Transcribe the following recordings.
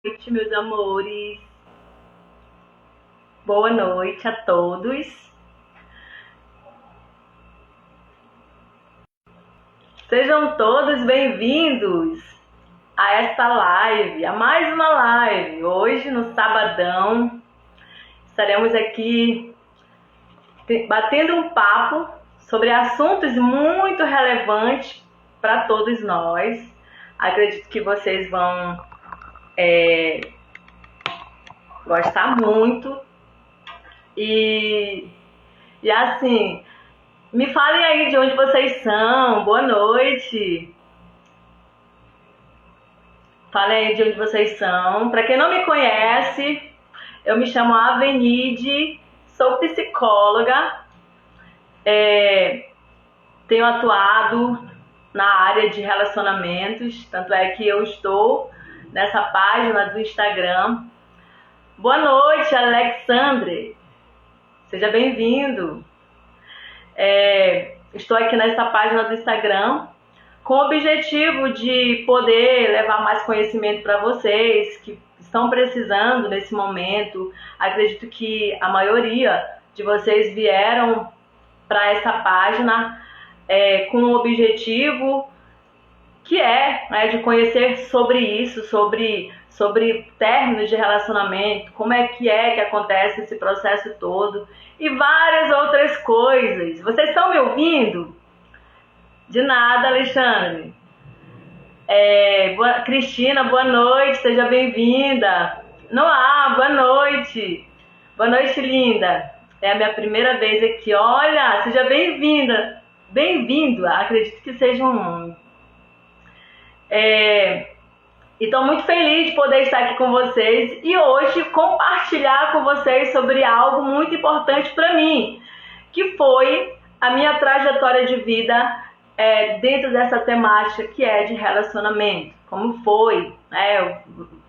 noite, meus amores. Boa noite a todos. Sejam todos bem-vindos a esta live, a mais uma live. Hoje, no sabadão, estaremos aqui batendo um papo sobre assuntos muito relevantes para todos nós. Acredito que vocês vão gostar muito. E assim, me falem aí de onde vocês são. Boa noite. Falem aí de onde vocês são. Para quem não me conhece, eu me chamo Avenide, sou psicóloga, tenho atuado na área de relacionamentos, tanto é que eu estou nessa página do Instagram. Boa noite, Alexandre. Seja bem-vindo. Estou aqui nessa página do Instagram com o objetivo de poder levar mais conhecimento para vocês que estão precisando nesse momento. Acredito que a maioria de vocês vieram para essa página com o objetivo que é de conhecer sobre isso, sobre términos de relacionamento, como é que acontece esse processo todo e várias outras coisas. Vocês estão me ouvindo? De nada, Alexandre. Cristina, boa noite, seja bem-vinda. Noah, boa noite. Boa noite, linda. É a minha primeira vez aqui. Olha, seja bem-vinda. Bem-vindo, acredito que seja um homem. E estou muito feliz de poder estar aqui com vocês e hoje compartilhar com vocês sobre algo muito importante para mim, que foi a minha trajetória de vida dentro dessa temática que é de relacionamento. Como foi,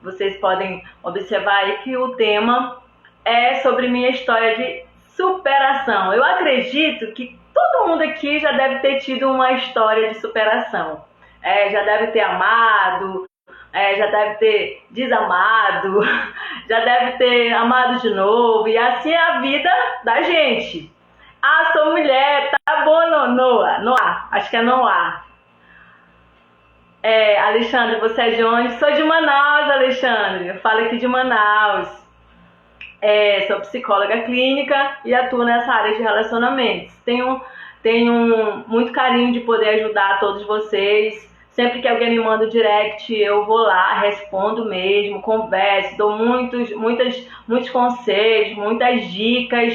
vocês podem observar aí que o tema é sobre minha história de superação. Eu acredito que todo mundo aqui já deve ter tido uma história de superação. Já deve ter amado, já deve ter desamado, já deve ter amado de novo, e assim é a vida da gente. Ah, sou mulher, tá bom, Noah, acho que é Noah. Alexandre, você é de onde? Sou de Manaus, Alexandre, eu falo aqui de Manaus. Sou psicóloga clínica e atuo nessa área de relacionamentos. Tenho muito carinho de poder ajudar todos vocês. Sempre que alguém me manda o direct, eu vou lá, respondo mesmo, converso, dou muitos conselhos, muitas dicas,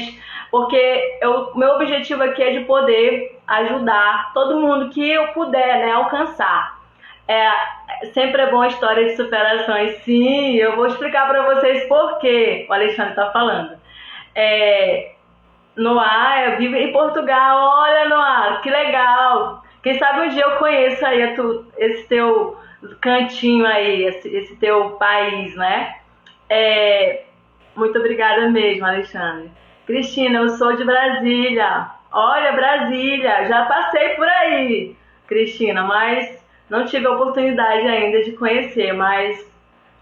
porque meu objetivo aqui é de poder ajudar todo mundo que eu puder, alcançar. Sempre é bom a história de superações. Sim, eu vou explicar para vocês por que o Alexandre está falando. Noah, eu vivo em Portugal. Olha, Noah, que legal. Quem sabe um dia eu conheço aí esse teu cantinho aí, esse teu país, né? Muito obrigada mesmo, Alexandre. Cristina, eu sou de Brasília. Olha, Brasília, já passei por aí, Cristina, mas não tive a oportunidade ainda de conhecer, mas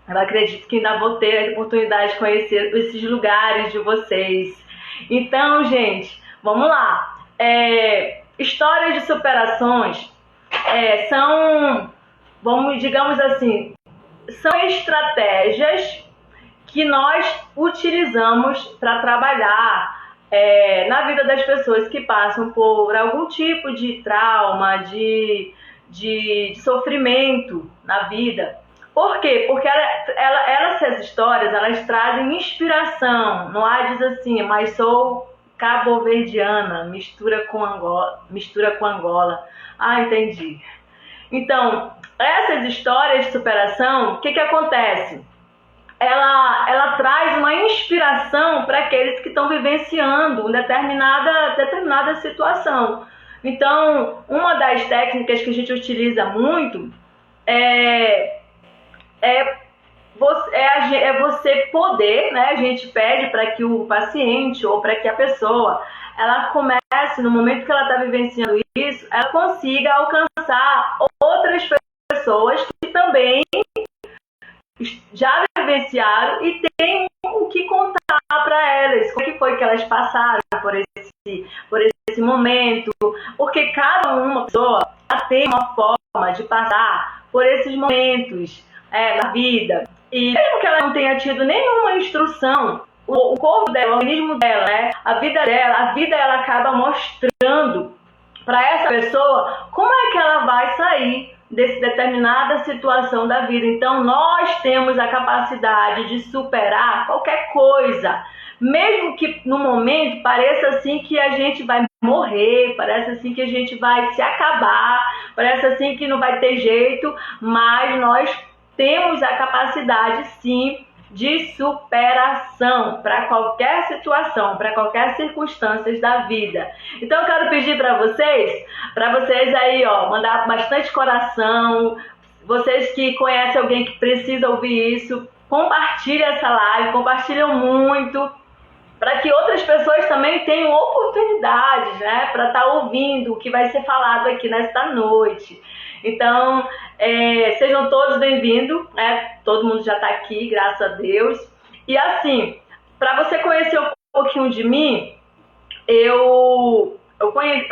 eu acredito que ainda vou ter a oportunidade de conhecer esses lugares de vocês. Então, gente, vamos lá. Histórias de superações são, digamos assim, são estratégias que nós utilizamos para trabalhar na vida das pessoas que passam por algum tipo de trauma, de sofrimento na vida. Por quê? Porque essas histórias, elas trazem inspiração. Noah diz assim, mas sou cabo-verdiana, mistura com Angola. Ah, entendi. Então, essas histórias de superação, o que acontece? Ela traz uma inspiração para aqueles que estão vivenciando uma determinada situação. Então, uma das técnicas que a gente utiliza muito é você poder, né? A gente pede para que o paciente ou para que a pessoa ela comece, no momento que ela está vivenciando isso, ela consiga alcançar outras pessoas que também já vivenciaram e têm o que contar para elas, como que foi que elas passaram por esse momento, porque cada uma pessoa tem uma forma de passar por esses momentos da vida, e mesmo que ela não tenha tido nenhuma instrução, o corpo dela, o organismo dela, né, a vida ela acaba mostrando para essa pessoa como é que ela vai sair dessa determinada situação da vida. Então nós temos a capacidade de superar qualquer coisa, mesmo que no momento pareça assim que a gente vai morrer, parece assim que a gente vai se acabar, parece assim que não vai ter jeito, mas nós temos a capacidade sim de superação para qualquer situação, para qualquer circunstância da vida. Então eu quero pedir para vocês aí, ó, mandar bastante coração, vocês que conhecem alguém que precisa ouvir isso, compartilhem essa live, compartilhem muito, para que outras pessoas também tenham oportunidades, né, para estar ouvindo o que vai ser falado aqui nesta noite. Então, sejam todos bem-vindos, né? Todo mundo já está aqui, graças a Deus. E assim, para você conhecer um pouquinho de mim, eu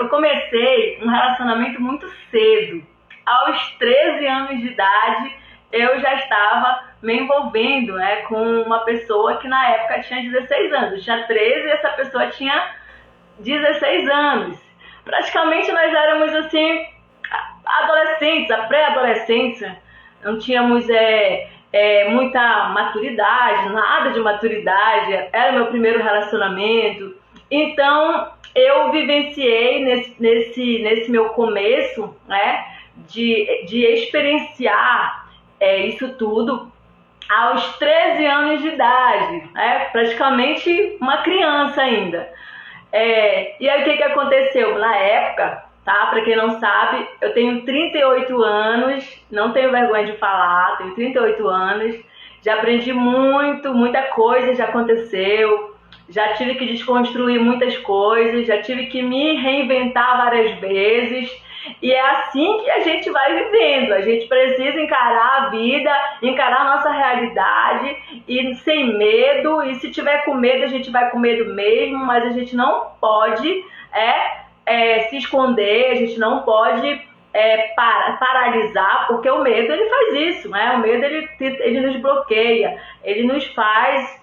comecei um relacionamento muito cedo. Aos 13 anos de idade, eu já estava me envolvendo, né, com uma pessoa que na época tinha 16 anos. Eu tinha 13 e essa pessoa tinha 16 anos. Praticamente nós éramos assim, adolescentes, a pré-adolescência. Não tínhamos muita maturidade, nada de maturidade. Era meu primeiro relacionamento. Então eu vivenciei nesse meu começo, né, de experienciar isso tudo aos 13 anos de idade, né, praticamente uma criança ainda. E aí o que aconteceu? Na época, tá? Para quem não sabe, eu tenho 38 anos, não tenho vergonha de falar, tenho 38 anos, já aprendi muita coisa já aconteceu, já tive que desconstruir muitas coisas, já tive que me reinventar várias vezes, e é assim que a gente vai vivendo. A gente precisa encarar a vida, encarar a nossa realidade, e sem medo, e se tiver com medo, a gente vai com medo mesmo, mas a gente não pode se esconder, a gente não pode paralisar, porque o medo ele faz isso, né? O medo ele nos bloqueia, ele nos faz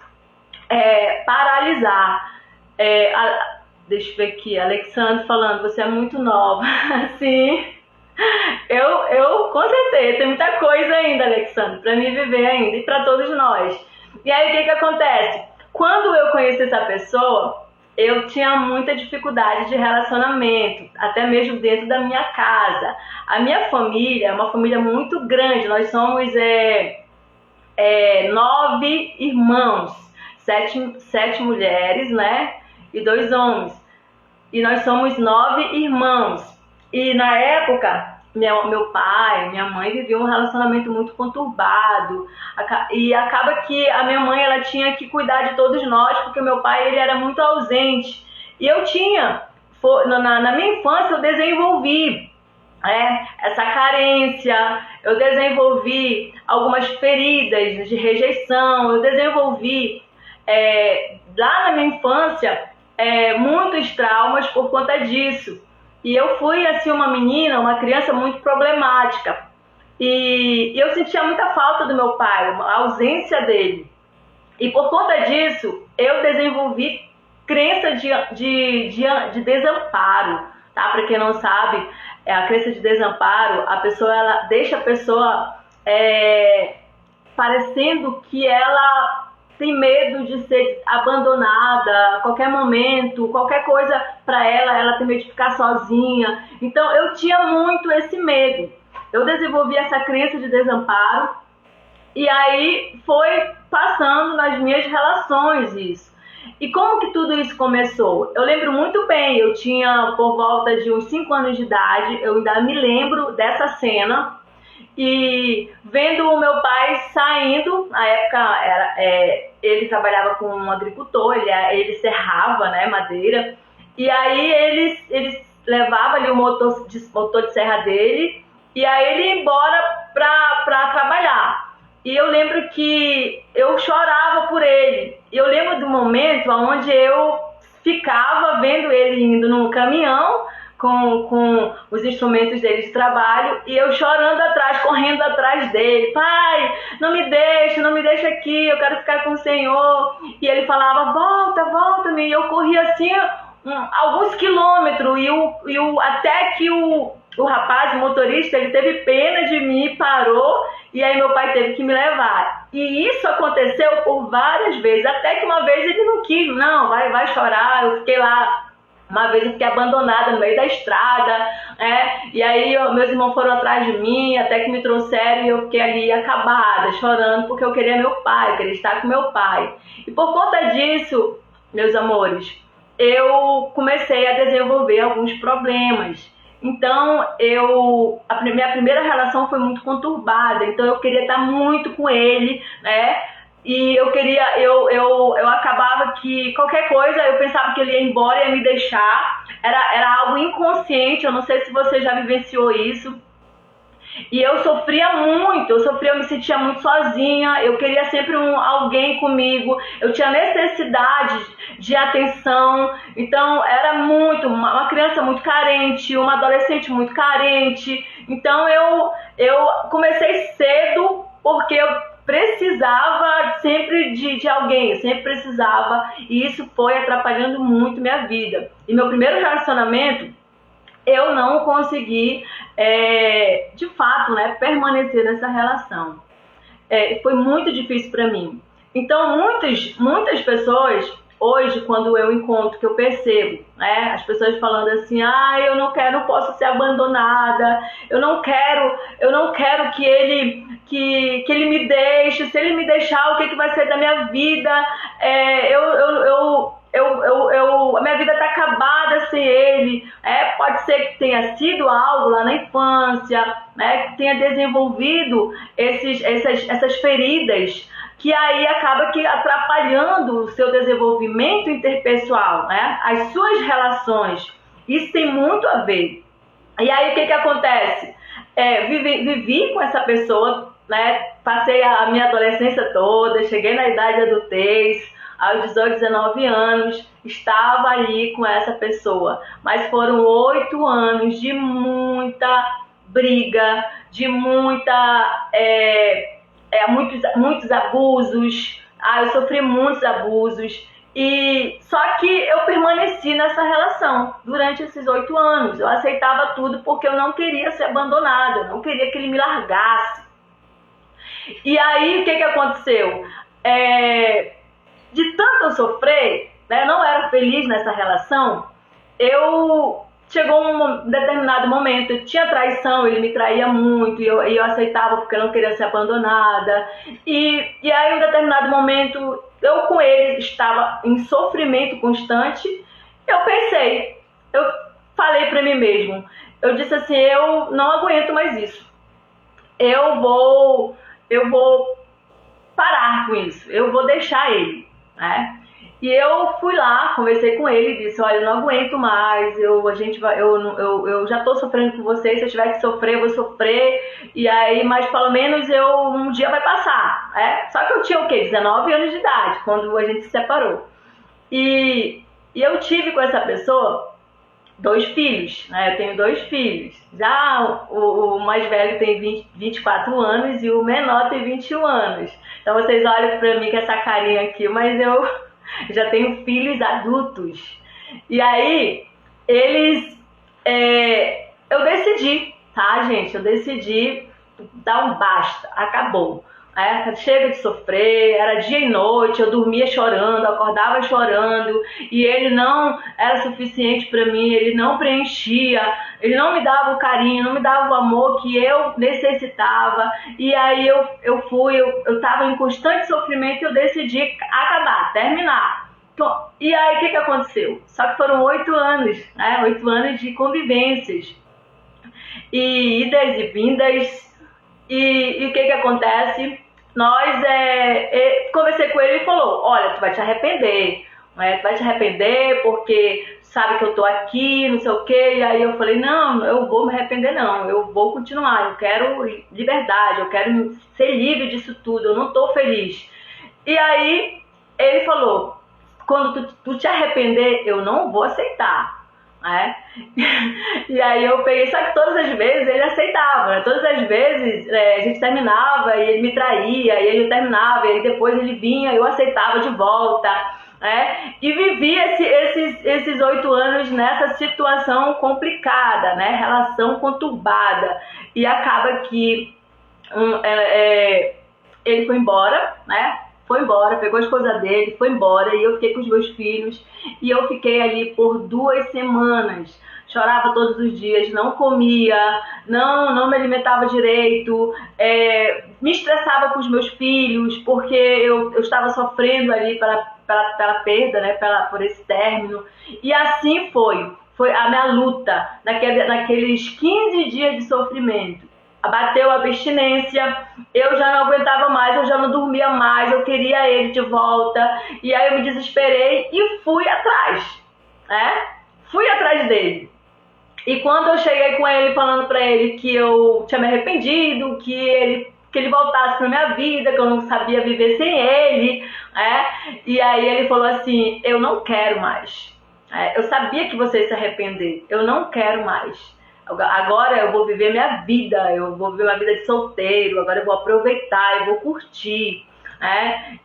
paralisar. Deixa eu ver aqui, Alexandre falando, você é muito nova. Sim, eu com certeza, tem muita coisa ainda, Alexandre, para me viver ainda e para todos nós. E aí o que acontece? Quando eu conheci essa pessoa, eu tinha muita dificuldade de relacionamento, até mesmo dentro da minha casa. A minha família é uma família muito grande, nós somos 9 irmãos, 7 mulheres, né, e 2 homens. E nós somos 9 irmãos. E na época, meu pai, minha mãe viviam um relacionamento muito conturbado. E acaba que a minha mãe ela tinha que cuidar de todos nós, porque meu pai ele era muito ausente. E eu na minha infância eu desenvolvi essa carência, eu desenvolvi algumas feridas de rejeição, eu desenvolvi lá na minha infância muitos traumas por conta disso. E eu fui assim uma criança muito problemática. E eu sentia muita falta do meu pai, a ausência dele. E por conta disso, eu desenvolvi crença de desamparo, tá? Para quem não sabe, a crença de desamparo, ela deixa a pessoa parecendo que ela tem medo de ser abandonada a qualquer momento, qualquer coisa para ela tem medo de ficar sozinha. Então eu tinha muito esse medo. Eu desenvolvi essa crença de desamparo e aí foi passando nas minhas relações isso. E como que tudo isso começou? Eu lembro muito bem, eu tinha por volta de uns 5 anos de idade, eu ainda me lembro dessa cena. E vendo o meu pai saindo, na época ele trabalhava com um agricultor, ele serrava, né, madeira, e aí ele levava ali o motor de serra dele, e aí ele ia embora para trabalhar. E eu lembro que eu chorava por ele. Eu lembro do momento onde eu ficava vendo ele indo no caminhão com os instrumentos dele de trabalho e eu chorando atrás, correndo atrás dele. Pai, não me deixa, não me deixa aqui, eu quero ficar com o Senhor. E ele falava, volta, volta-me. E eu corria assim alguns quilômetros até que o rapaz, o motorista, ele teve pena de mim, parou, e aí meu pai teve que me levar. E isso aconteceu por várias vezes, até que uma vez ele não quis, não, vai chorar, eu fiquei lá. Uma vez eu fiquei abandonada no meio da estrada, e aí meus irmãos foram atrás de mim, até que me trouxeram e eu fiquei ali acabada, chorando, porque eu queria meu pai, eu queria estar com meu pai. E por conta disso, meus amores, eu comecei a desenvolver alguns problemas. Então, a minha primeira relação foi muito conturbada, então eu queria estar muito com ele, né? E eu acabava que qualquer coisa, eu pensava que ele ia embora, ia me deixar. Era algo inconsciente, eu não sei se você já vivenciou isso. E eu sofria muito, eu me sentia muito sozinha, eu queria sempre alguém comigo, eu tinha necessidade de atenção, então era uma criança muito carente, uma adolescente muito carente. Então eu comecei cedo porque eu precisava sempre de alguém, eu sempre precisava, e isso foi atrapalhando muito minha vida. E meu primeiro relacionamento, eu não consegui, de fato, né, permanecer nessa relação. Foi muito difícil para mim. Então, muitas pessoas, hoje, quando eu encontro, que eu percebo, né, as pessoas falando assim, eu não posso ser abandonada, eu não quero que ele me deixe, se ele me deixar, o que vai ser da minha vida? A minha vida está acabada sem ele. Pode ser que tenha sido algo lá na infância, né, que tenha desenvolvido essas feridas, que aí acaba que atrapalhando o seu desenvolvimento interpessoal, né, as suas relações. Isso tem muito a ver. E aí o que acontece? Vivi com essa pessoa, né, passei a minha adolescência toda, cheguei na idade de adultez, aos 18, 19 anos, estava ali com essa pessoa. Mas foram 8 anos de muita briga, de muitos abusos. Eu sofri muitos abusos. Só que eu permaneci nessa relação durante esses 8 anos. Eu aceitava tudo porque eu não queria ser abandonada, eu não queria que ele me largasse. E aí, o que aconteceu? De tanto eu sofrer, né, eu não era feliz nessa relação, chegou um determinado momento, tinha traição, ele me traía muito, e eu aceitava porque eu não queria ser abandonada. E aí, em um determinado momento, eu com ele estava em sofrimento constante. Eu falei para mim mesmo, eu disse assim, eu não aguento mais isso. Eu vou parar com isso, eu vou deixar ele. E eu fui lá, conversei com ele e disse, olha, eu não aguento mais, eu já estou sofrendo com você, se eu tiver que sofrer, eu vou sofrer, e aí, mas pelo menos um dia vai passar. Só que eu tinha 19 anos de idade, quando a gente se separou. E eu tive com essa pessoa 2 filhos, né? Eu tenho 2 filhos. Já o mais velho tem 24 anos e o menor tem 21 anos. Então vocês olham pra mim com essa carinha aqui, mas eu já tenho filhos adultos. E aí, eu decidi, tá, gente? Eu decidi dar um basta, acabou. Chega de sofrer, era dia e noite, eu dormia chorando, acordava chorando, e ele não era suficiente para mim, ele não preenchia, ele não me dava o carinho, não me dava o amor que eu necessitava. E aí eu estava em constante sofrimento e eu decidi acabar, terminar. Então, e aí o que aconteceu? Só que foram 8 anos, 8 anos de convivências, e idas e vindas. E o que acontece? Conversei com ele e falou, olha, tu vai te arrepender, Tu vai te arrepender porque sabe que eu tô aqui, não sei o quê. E aí eu falei, não, eu vou me arrepender não, eu vou continuar, eu quero liberdade, eu quero ser livre disso tudo, eu não tô feliz. E aí ele falou, quando tu te arrepender, eu não vou aceitar. E aí eu peguei, só que todas as vezes ele aceitava, né? Todas as vezes a gente terminava e ele me traía, e ele terminava, e aí depois ele vinha, eu aceitava de volta, e vivi esses 8 anos nessa situação complicada, né? Relação conturbada, e acaba que ele foi embora, né? Foi embora, pegou as coisas dele, foi embora, e eu fiquei com os meus filhos, e eu fiquei ali por 2 semanas, chorava todos os dias, não comia, não me alimentava direito, me estressava com os meus filhos, porque eu estava sofrendo ali pela perda, né, por esse término, e assim foi a minha luta, naqueles 15 dias de sofrimento. Bateu a abstinência, eu já não aguentava mais, eu já não dormia mais, eu queria ele de volta, e aí eu me desesperei e fui atrás, fui atrás dele. E quando eu cheguei com ele falando pra ele que eu tinha me arrependido, que ele voltasse pra minha vida, que eu não sabia viver sem ele, e aí ele falou assim, eu não quero mais, eu sabia que você ia se arrepender, eu não quero mais. Agora eu vou viver minha vida, eu vou viver uma vida de solteiro, agora eu vou aproveitar, eu vou curtir,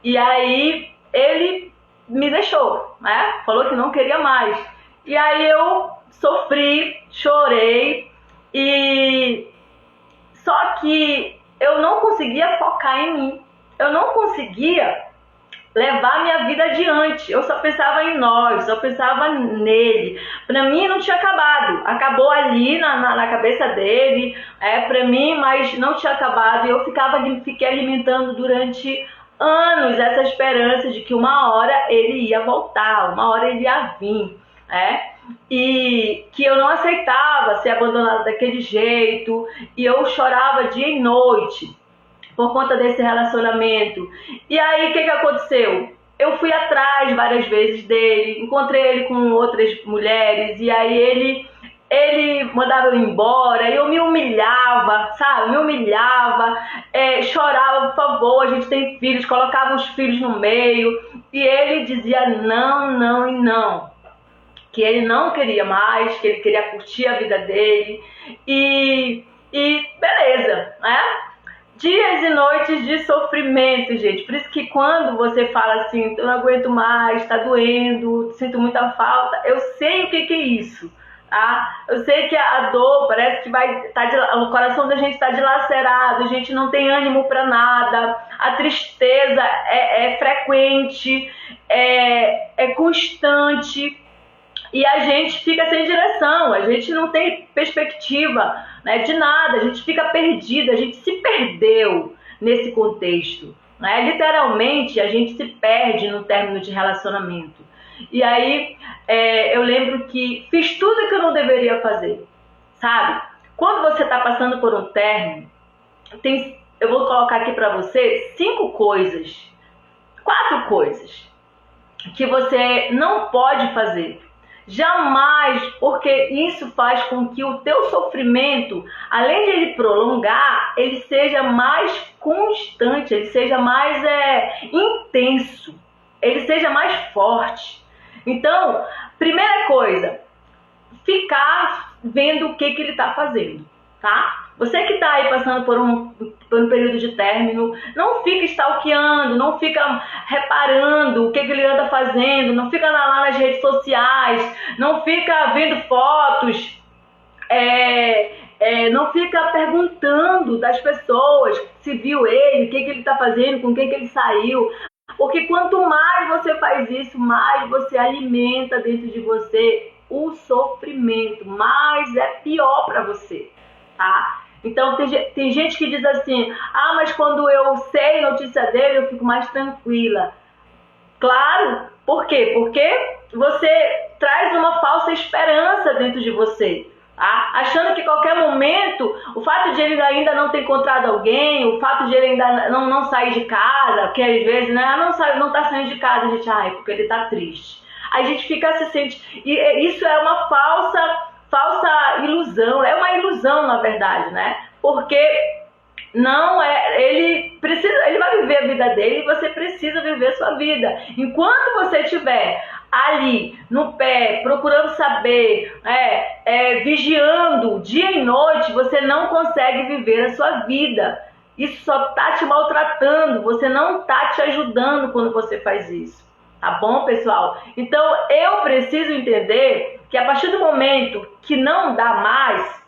E aí ele me deixou, falou que não queria mais. E aí eu sofri, chorei, só que eu não conseguia focar em mim, eu não conseguia levar minha vida adiante. Eu só pensava em nós, só pensava nele. Pra mim não tinha acabado, acabou ali na cabeça dele, pra mim, mas não tinha acabado. E eu fiquei alimentando durante anos essa esperança de que uma hora ele ia voltar, uma hora ele ia vir, e que eu não aceitava ser abandonada daquele jeito, e eu chorava dia e noite por conta desse relacionamento. E aí, o que aconteceu? Eu fui atrás várias vezes dele, encontrei ele com outras mulheres, e aí ele mandava eu ir embora, eu me humilhava, sabe? Me humilhava, chorava, por favor, a gente tem filhos, colocava os filhos no meio, e ele dizia não, não e não. Que ele não queria mais, que ele queria curtir a vida dele, e beleza, Dias e noites de sofrimento, gente. Por isso que quando você fala assim, eu não aguento mais, tá doendo, sinto muita falta, eu sei o que é isso, tá? Eu sei que a dor parece que o coração da gente tá dilacerado, a gente não tem ânimo para nada, a tristeza é frequente, é constante. E a gente fica sem direção, a gente não tem perspectiva, de nada, a gente fica perdido, a gente se perdeu nesse contexto. Literalmente, a gente se perde no término de relacionamento. E aí, eu lembro que fiz tudo que eu não deveria fazer, sabe? Quando você está passando por um término, eu vou colocar aqui para você 4 coisas que você não pode fazer. Jamais, porque isso faz com que o teu sofrimento, além de ele prolongar, ele seja mais constante, ele seja mais intenso, ele seja mais forte. Então, primeira coisa, ficar vendo o que ele está fazendo, tá? Você que está aí passando por um período de término, não fica stalkeando, não fica reparando o que ele anda fazendo, não fica lá nas redes sociais, não fica vendo fotos, não fica perguntando das pessoas se viu ele, o que ele está fazendo, com quem que ele saiu. Porque quanto mais você faz isso, mais você alimenta dentro de você o sofrimento, mais é pior para você, tá? Então tem gente que diz assim, mas quando eu sei a notícia dele, eu fico mais tranquila. Claro, por quê? Porque você traz uma falsa esperança dentro de você, tá? Achando que a qualquer momento, o fato de ele ainda não ter encontrado alguém, o fato de ele ainda não sair de casa, porque às vezes não tá saindo de casa, a gente, porque ele tá triste. a gente fica se sente... E isso é uma falsa ilusão, é uma ilusão, na verdade, né? Porque não é... Ele vai viver a vida dele e você precisa viver a sua vida. Enquanto você estiver ali, no pé, procurando saber, vigiando dia e noite, você não consegue viver a sua vida. Isso só está te maltratando, você não está te ajudando quando você faz isso. Tá bom, pessoal? Então, eu preciso entender que a partir do momento que não dá mais,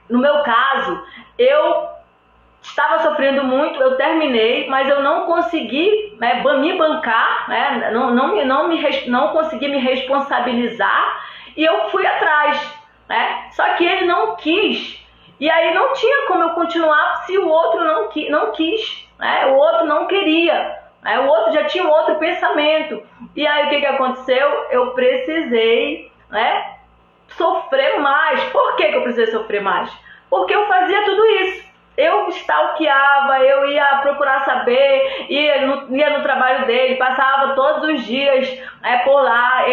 no meu caso, eu estava sofrendo muito, eu terminei, mas eu não consegui me bancar, né? Não consegui me responsabilizar e eu fui atrás, né? Só que ele não quis. E aí não tinha como eu continuar se o outro não quis, né? O outro não queria, né? O outro já tinha um outro pensamento. E aí o que aconteceu? Eu precisei, né, sofrer mais. Por que eu precisei sofrer mais? Porque eu fazia tudo isso. Eu stalkeava, eu ia procurar saber, ia no trabalho dele, passava todos os dias por lá.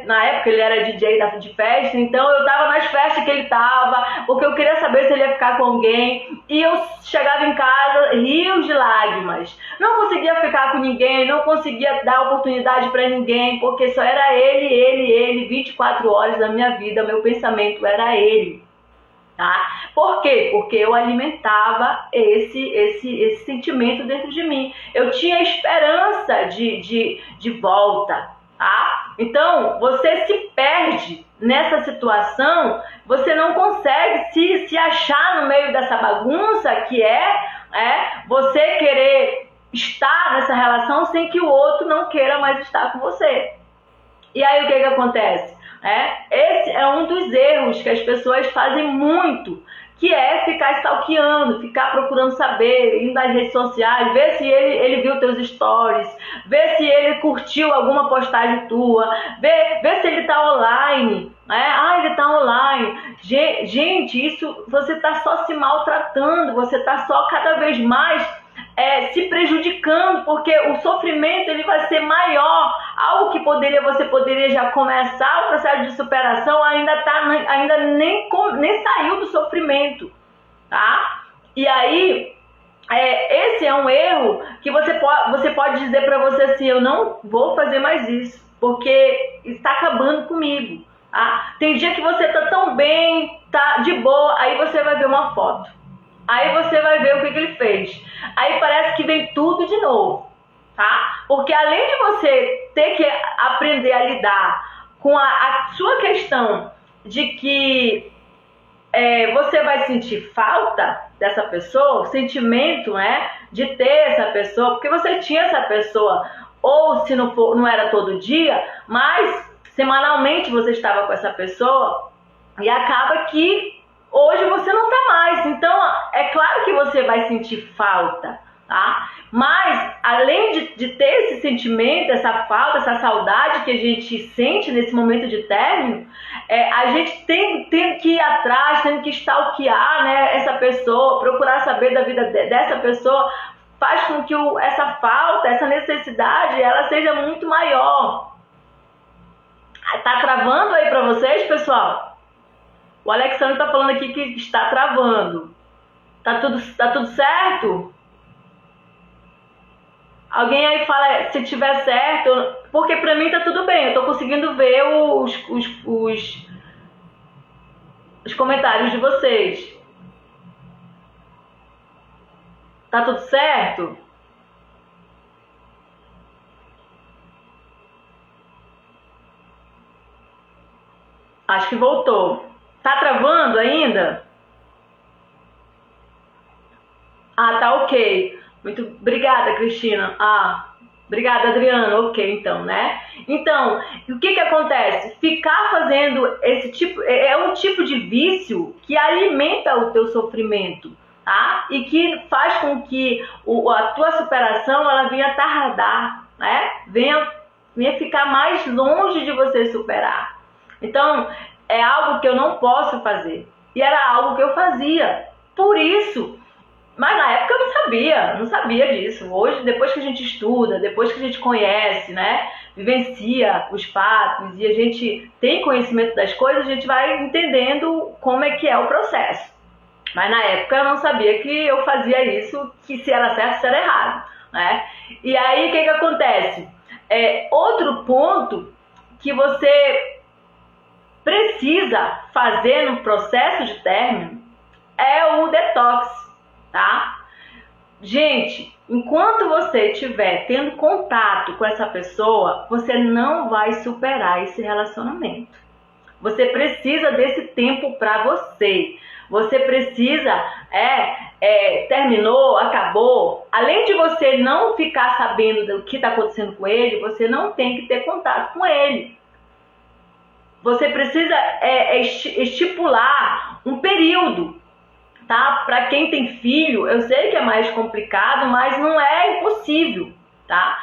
Na época ele era DJ de festa, então eu estava nas festas que ele estava, porque eu queria saber se ele ia ficar com alguém. E eu chegava em casa, rios de lágrimas. Não conseguia ficar com ninguém, não conseguia dar oportunidade para ninguém, porque só era ele, 24 horas da minha vida, meu pensamento era ele. Tá? Por quê? Porque eu alimentava esse sentimento dentro de mim. Eu tinha esperança de volta. Tá? Então, você se perde nessa situação, você não consegue se achar no meio dessa bagunça que é você querer estar nessa relação sem que o outro não queira mais estar com você. E aí o que acontece? Esse é um dos erros que as pessoas fazem muito, que é ficar stalkeando, ficar procurando saber, indo nas redes sociais, ver se ele viu teus stories, ver se ele curtiu alguma postagem tua, ver se ele está online, ele está online. Gente, isso você está só se maltratando, você está só cada vez mais se prejudicando, porque o sofrimento ele vai ser maior. Algo que você poderia já começar o processo de superação, ainda nem saiu do sofrimento, tá? E aí esse é um erro que você pode dizer para você assim: eu não vou fazer mais isso, porque está acabando comigo, tá? Tem dia que você tá tão bem, tá de boa, aí você vai ver uma foto. Aí você vai ver o que ele fez. Aí parece que vem tudo de novo, tá? Porque além de você ter que aprender a lidar com a sua questão de que você vai sentir falta dessa pessoa, o sentimento, de ter essa pessoa, porque você tinha essa pessoa, ou se não era todo dia, mas semanalmente você estava com essa pessoa, e acaba que hoje você não está mais. Então, é claro que você vai sentir falta, tá? Mas, além de ter esse sentimento, essa falta, essa saudade que a gente sente nesse momento de término, a gente tem que ir atrás, tem que stalkear, né, essa pessoa, procurar saber da vida dessa pessoa, faz com que essa falta, essa necessidade, ela seja muito maior. Tá travando aí para vocês, pessoal? O Alexandre tá falando aqui que está travando. Tá tudo certo? Alguém aí fala se tiver certo, porque pra mim tá tudo bem. Eu tô conseguindo ver os comentários de vocês. Tá tudo certo? Acho que voltou. Tá travando ainda? Ah, tá ok. Muito obrigada, Cristina. Obrigada, Adriano. Ok, então, né? Então, o que acontece? Ficar fazendo esse tipo... É um tipo de vício que alimenta o teu sofrimento, tá? E que faz com que a tua superação, ela venha tardar, né? Venha ficar mais longe de você superar. Então, é algo que eu não posso fazer. E era algo que eu fazia. Por isso... Mas na época eu não sabia disso. Hoje, depois que a gente estuda, depois que a gente conhece, né? vivencia os fatos e a gente tem conhecimento das coisas, a gente vai entendendo como é que é o processo. Mas na época eu não sabia que eu fazia isso, que se era certo, se era errado, né? E aí o que acontece? Outro ponto que você precisa fazer no processo de término é o detox, tá? Gente, enquanto você estiver tendo contato com essa pessoa, você não vai superar esse relacionamento. Você precisa desse tempo para você. Você precisa, terminou, acabou. Além de você não ficar sabendo do que está acontecendo com ele, você não tem que ter contato com ele. Você precisa estipular um período, tá? Para quem tem filho, eu sei que é mais complicado, mas não é impossível, tá?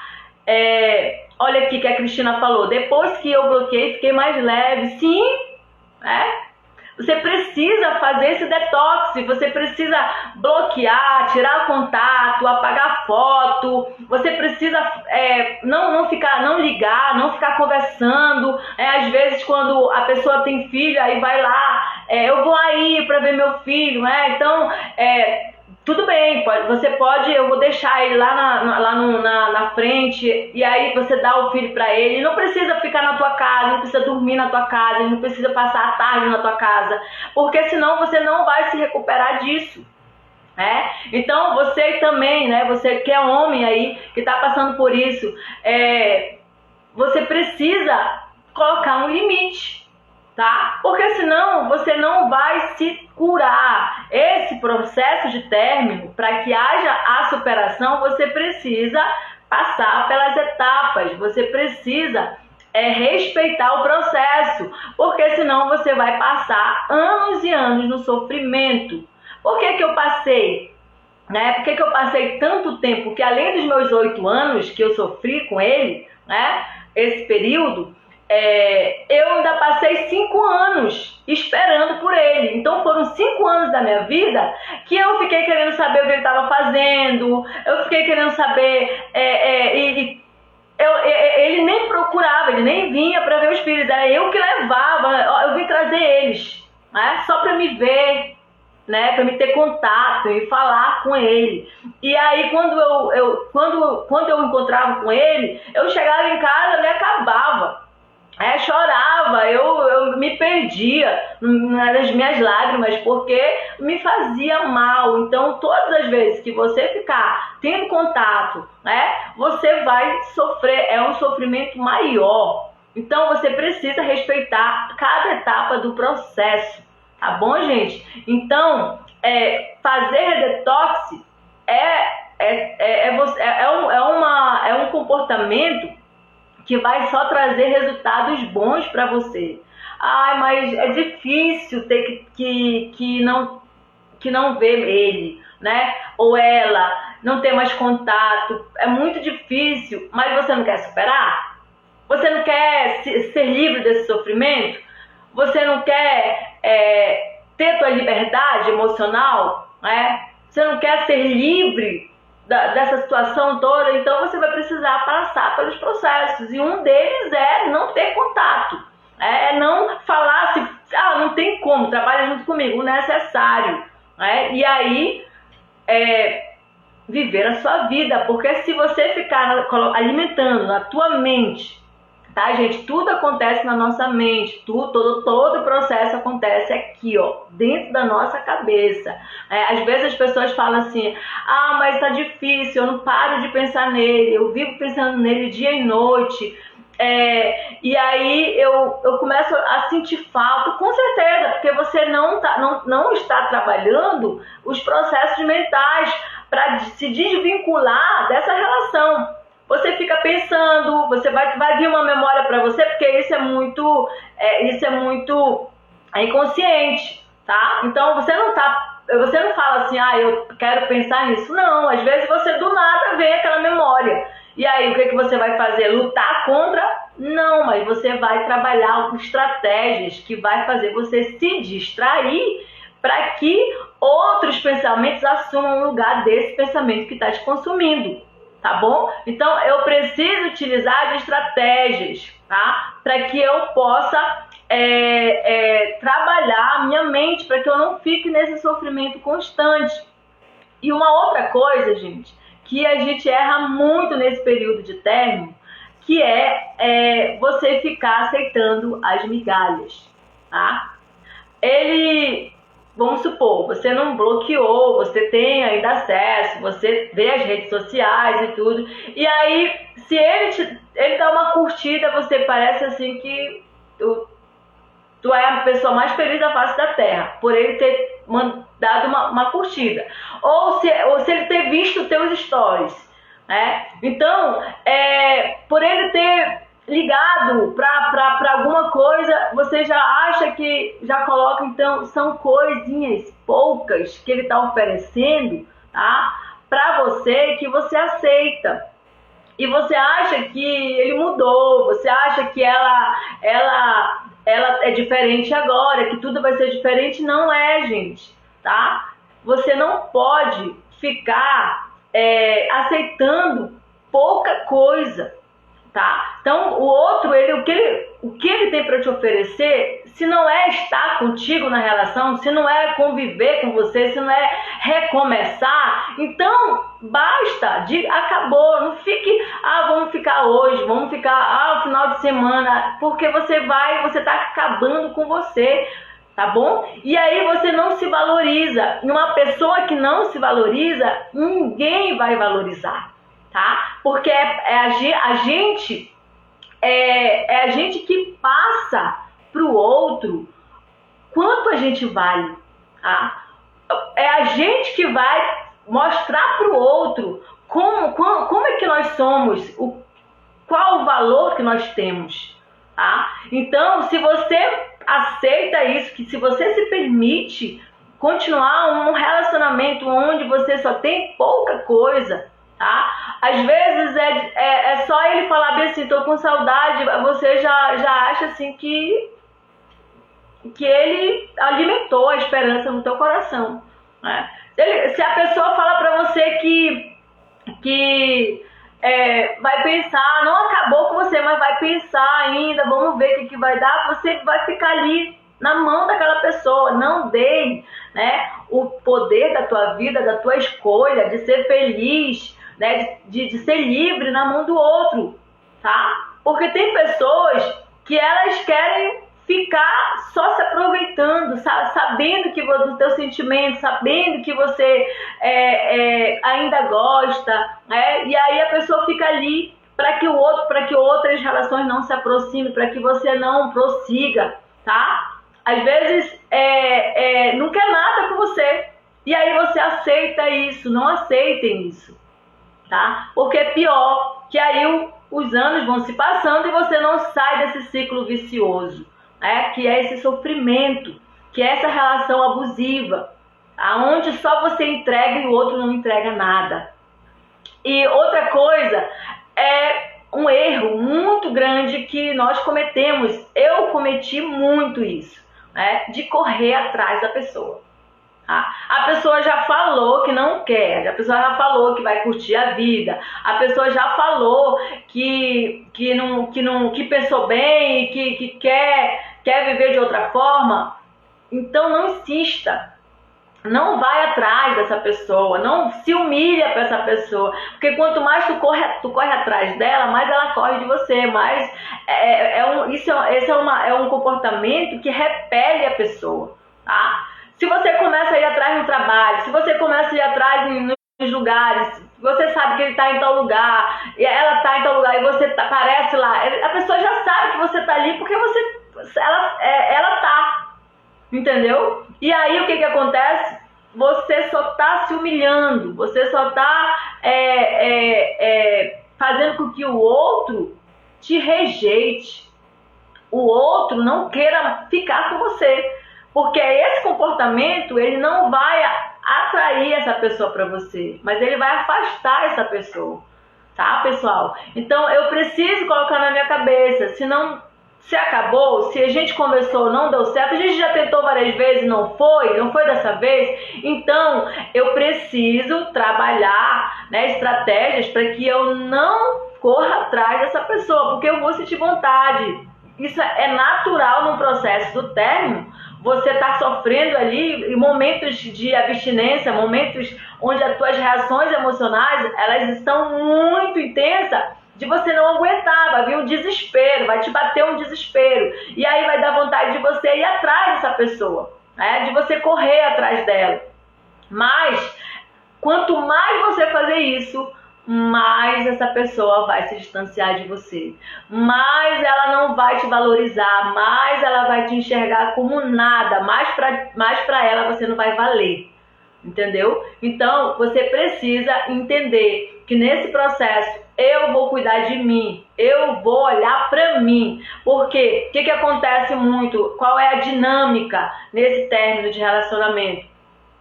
Olha aqui que a Cristina falou, depois que eu bloqueei, fiquei mais leve. Sim, você precisa fazer esse detox, você precisa bloquear, tirar o contato, apagar foto, você precisa não ligar, não ficar conversando. Às vezes quando a pessoa tem filho, aí vai lá, eu vou aí para ver meu filho, então tudo bem, eu vou deixar ele lá na frente, e aí você dá o filho para ele. Ele não precisa ficar na tua casa, não precisa dormir na tua casa, ele não precisa passar a tarde na tua casa, porque senão você não vai se recuperar disso. Então você também, você que é homem aí, que está passando por isso, você precisa colocar um limite, tá? Porque senão você não vai se curar. Esse processo de término, para que haja a superação, você precisa passar pelas etapas, você precisa respeitar o processo, porque senão você vai passar anos e anos no sofrimento. Por que eu passei? Por que eu passei tanto tempo? Que além dos meus 8 anos que eu sofri com ele, esse período, eu ainda passei 5 anos esperando por ele. Então foram 5 anos da minha vida que eu fiquei querendo saber o que ele estava fazendo, eu fiquei querendo saber, ele nem procurava, ele nem vinha para ver os filhos, era eu que levava, eu vim trazer eles, só para me ver, para me ter contato e falar com ele. E aí quando eu encontrava com ele, eu chegava em casa, me acabava. Chorava, eu me perdia nas minhas lágrimas, porque me fazia mal. Então, todas as vezes que você ficar tendo contato, você vai sofrer, é um sofrimento maior. Então, você precisa respeitar cada etapa do processo, tá bom, gente? Então, fazer detox é um comportamento que vai só trazer resultados bons para você. Mas é difícil ter que não ver ele, ou ela, não ter mais contato. É muito difícil, mas você não quer superar? Você não quer ser livre desse sofrimento? Você não quer ter tua liberdade emocional? Você não quer ser livre dessa situação toda? Então você vai precisar passar pelos processos, e um deles é não ter contato, não falar assim, não tem como, trabalha junto comigo, o necessário, e aí viver a sua vida, porque se você ficar alimentando na tua mente, tá, gente, tudo acontece na nossa mente, todo o processo acontece aqui, dentro da nossa cabeça. Às vezes as pessoas falam assim, mas tá difícil, eu não paro de pensar nele, eu vivo pensando nele dia e noite, e aí eu começo a sentir falta. Com certeza, porque você não está trabalhando os processos mentais para se desvincular dessa relação. Você fica pensando, você vai vir uma memória para você, porque isso é muito inconsciente, tá? Então você não fala assim, eu quero pensar nisso. Não, às vezes você do nada vê aquela memória. E aí o que você vai fazer? Lutar contra? Não, mas você vai trabalhar com estratégias que vai fazer você se distrair para que outros pensamentos assumam o lugar desse pensamento que está te consumindo. tá bom? Então eu preciso utilizar de estratégias, tá? Para que eu possa trabalhar a minha mente, para que eu não fique nesse sofrimento constante. E uma outra coisa, gente, que a gente erra muito nesse período de término, que é você ficar aceitando as migalhas, tá? Vamos supor, você não bloqueou, você tem ainda acesso, você vê as redes sociais e tudo, e aí, se ele dá uma curtida, você parece assim que tu é a pessoa mais feliz da face da terra, por ele ter dado uma curtida. Ou se ele ter visto teus stories, né? Então, por ele ter ligado para alguma coisa, você já acha que já coloca, então, são coisinhas poucas que ele está oferecendo, tá? Para você, que você aceita. E você acha que ele mudou, você acha que ela é diferente agora, que tudo vai ser diferente. Não é, gente, tá? Você não pode ficar aceitando pouca coisa, tá? Então, o outro, o que ele tem para te oferecer, se não é estar contigo na relação, se não é conviver com você, se não é recomeçar, então basta, acabou. Não fique, vamos ficar hoje, vamos ficar, o final de semana, porque você tá acabando com você, tá bom? E aí você não se valoriza. E uma pessoa que não se valoriza, ninguém vai valorizar, tá? Porque é a gente que passa pro outro quanto a gente vale, tá? É a gente que vai mostrar pro outro como é que nós somos, qual o valor que nós temos, tá? Então, se você aceita isso, que se você se permite continuar um relacionamento onde você só tem pouca coisa, tá? Às vezes é só ele falar bem assim, tô com saudade, você já acha assim que ele alimentou a esperança no teu coração, né? Se a pessoa fala pra você que vai pensar, não acabou com você, mas vai pensar ainda, vamos ver o que vai dar, você vai ficar ali na mão daquela pessoa. Não dê, né, o poder da tua vida, da tua escolha, de ser feliz, né, de ser livre na mão do outro, tá? Porque tem pessoas que elas querem ficar só se aproveitando, sabendo que do teu sentimento, sabendo que você ainda gosta, né? E aí a pessoa fica ali para que outras relações não se aproximem, para que você não prossiga, tá? Às vezes não quer nada com você, e aí você aceita isso. Não aceitem isso, tá? Porque é pior, que aí os anos vão se passando e você não sai desse ciclo vicioso, que é esse sofrimento, que é essa relação abusiva, onde só você entrega e o outro não entrega nada. E outra coisa, é um erro muito grande que nós cometemos. Eu cometi muito isso, de correr atrás da pessoa. A pessoa já falou que não quer, a pessoa já falou que vai curtir a vida, a pessoa já falou que pensou bem, que quer viver de outra forma. Então não insista, não vai atrás dessa pessoa, não se humilha para essa pessoa, porque quanto mais tu corre atrás dela, mais ela corre de você, mais esse é um comportamento que repele a pessoa, tá? Se você começa a ir atrás no trabalho, se você começa a ir atrás nos lugares, você sabe que ele está em tal lugar, e ela está em tal lugar, e você aparece lá, a pessoa já sabe que você está ali, porque ela tá, entendeu? E aí o que acontece? Você só está se humilhando, você só está fazendo com que o outro te rejeite, o outro não queira ficar com você. Porque esse comportamento, ele não vai atrair essa pessoa para você, mas ele vai afastar essa pessoa, tá, pessoal? Então, eu preciso colocar na minha cabeça, Se acabou, se a gente conversou, não deu certo, a gente já tentou várias vezes, não foi dessa vez, então eu preciso trabalhar, né, estratégias para que eu não corra atrás dessa pessoa, porque eu vou sentir vontade. Isso é natural no processo do término. Você está sofrendo ali em momentos de abstinência, momentos onde as tuas reações emocionais elas estão muito intensas, de você não aguentar, vai vir um desespero, vai te bater um desespero, e aí vai dar vontade de você ir atrás dessa pessoa, né? De você correr atrás dela. Mas quanto mais você fazer isso, mais essa pessoa vai se distanciar de você, mais ela não vai te valorizar, mais ela vai te enxergar como nada, mais pra ela você não vai valer, entendeu? Então você precisa entender que nesse processo eu vou cuidar de mim, eu vou olhar pra mim, porque o que acontece muito, qual é a dinâmica nesse término de relacionamento?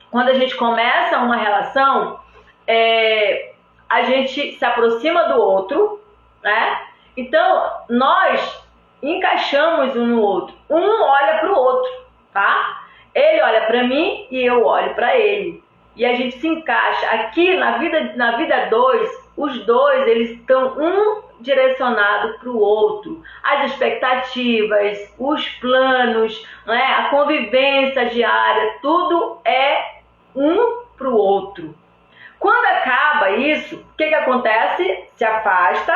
Quando a gente começa uma relação, a gente se aproxima do outro, né? Então, nós encaixamos um no outro. Um olha para o outro, tá? Ele olha para mim e eu olho para ele. E a gente se encaixa. Aqui, na vida dois, os dois, eles estão um direcionado para o outro. As expectativas, os planos, né? A convivência diária, tudo é um para o outro. Quando acaba isso, o que acontece? Se afasta,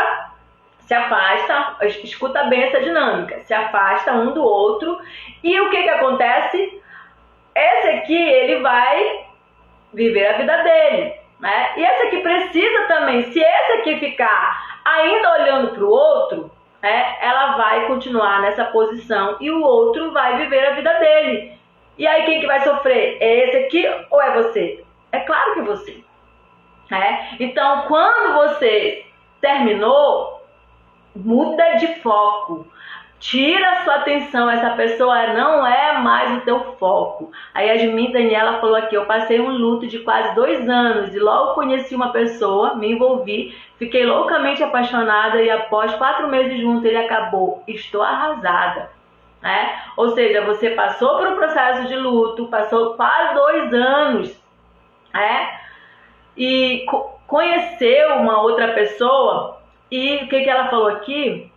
escuta bem essa dinâmica, se afasta um do outro, e o que acontece? Esse aqui, ele vai viver a vida dele, né? E esse aqui precisa também, se esse aqui ficar ainda olhando para o outro, ela vai continuar nessa posição e o outro vai viver a vida dele. E aí quem que vai sofrer? É esse aqui ou é você? É claro que você. Então, quando você terminou, muda de foco, tira a sua atenção, essa pessoa não é mais o teu foco. A Yasmin Daniela falou aqui, eu passei um luto de quase 2 anos e logo conheci uma pessoa, me envolvi, fiquei loucamente apaixonada e após 4 meses juntos ele acabou, estou arrasada. Ou seja, você passou por um processo de luto, passou quase 2 anos, e conheceu uma outra pessoa, e o que ela falou aqui?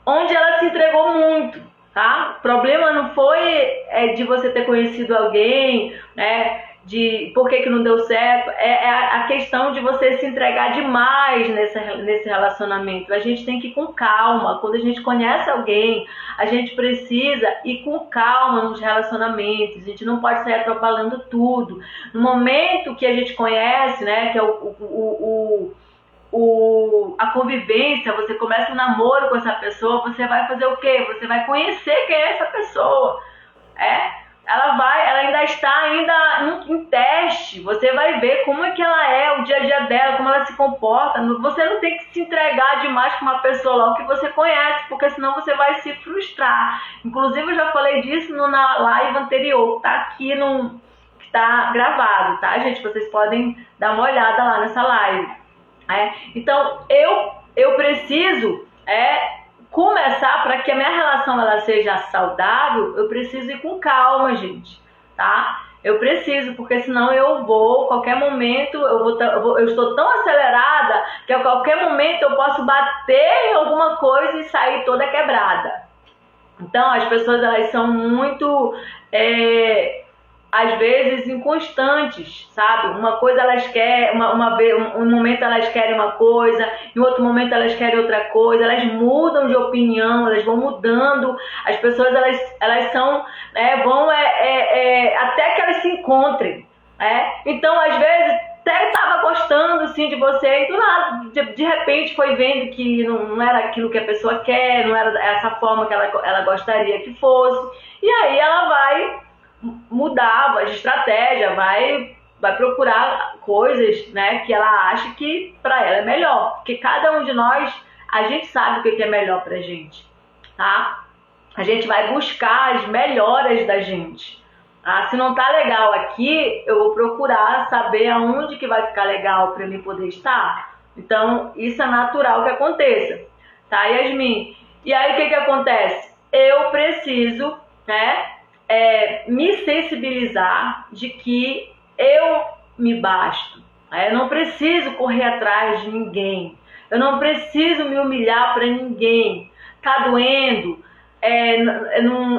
Onde ela se entregou muito, tá? O problema não foi de você ter conhecido alguém, né? De por que não deu certo, é a questão de você se entregar demais nesse relacionamento. A gente tem que ir com calma. Quando a gente conhece alguém, a gente precisa ir com calma nos relacionamentos. A gente não pode sair atropelando tudo. No momento que a gente conhece, né, que é a convivência, você começa um namoro com essa pessoa, você vai fazer o quê? Você vai conhecer quem é essa pessoa. Ela ainda está em teste, você vai ver como é que ela é, o dia a dia dela, como ela se comporta. Você não tem que se entregar demais para uma pessoa logo que você conhece, porque senão você vai se frustrar. Inclusive eu já falei disso na live anterior, tá aqui que tá gravado, tá, gente? Vocês podem dar uma olhada lá nessa live. Então eu preciso começar, para que a minha relação ela seja saudável, eu preciso ir com calma, gente, tá? Eu preciso, porque senão eu vou, qualquer momento, eu estou tão acelerada que a qualquer momento eu posso bater em alguma coisa e sair toda quebrada. Então as pessoas elas são muito às vezes inconstantes, sabe? Uma coisa elas querem, um momento elas querem uma coisa, em outro momento elas querem outra coisa, elas mudam de opinião, elas vão mudando, as pessoas elas são, vão até que elas se encontrem, Então às vezes até estava gostando sim de você e do nada, de repente foi vendo que não era aquilo que a pessoa quer, não era essa forma que ela gostaria que fosse, e aí ela vai mudar de estratégia, vai procurar coisas, né, que ela acha que para ela é melhor, porque cada um de nós, a gente sabe o que é melhor pra gente, tá? A gente vai buscar as melhoras da gente. Se não tá legal aqui, eu vou procurar saber aonde que vai ficar legal para mim poder estar. Então, isso é natural que aconteça, tá, Yasmin? E aí o que acontece? Eu preciso, né, me sensibilizar de que eu me basto. Eu não preciso correr atrás de ninguém. Eu não preciso me humilhar para ninguém. Tá doendo?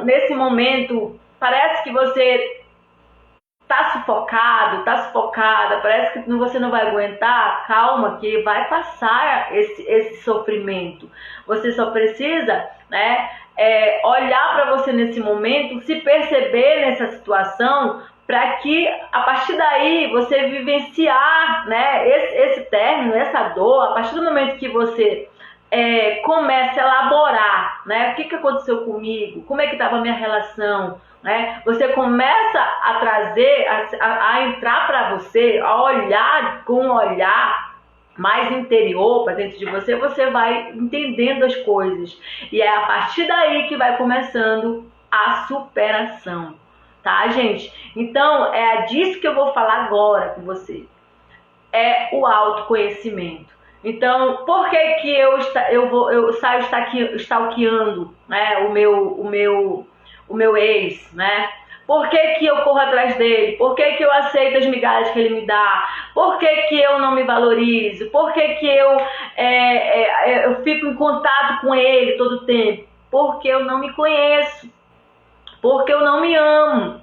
Nesse momento, parece que você tá sufocado, tá sufocada, parece que você não vai aguentar. Calma, que vai passar esse sofrimento. Você só precisa, né, olhar para você nesse momento, se perceber nessa situação, para que a partir daí você vivenciar, né, esse término, essa dor. A partir do momento que você começa a elaborar, né, o que aconteceu comigo, como é que estava a minha relação, né, você começa a trazer, a entrar para você, a olhar com um olhar mais interior para dentro de você, você vai entendendo as coisas. E é a partir daí que vai começando a superação. Tá, gente? Então, é disso que eu vou falar agora com você. É o autoconhecimento. Então, por que que eu saio stalkeando, né, o meu ex, né? Por que que eu corro atrás dele? Por que que eu aceito as migalhas que ele me dá? Por que que eu não me valorizo? Por que que eu fico em contato com ele todo o tempo? Porque eu não me conheço. Porque eu não me amo.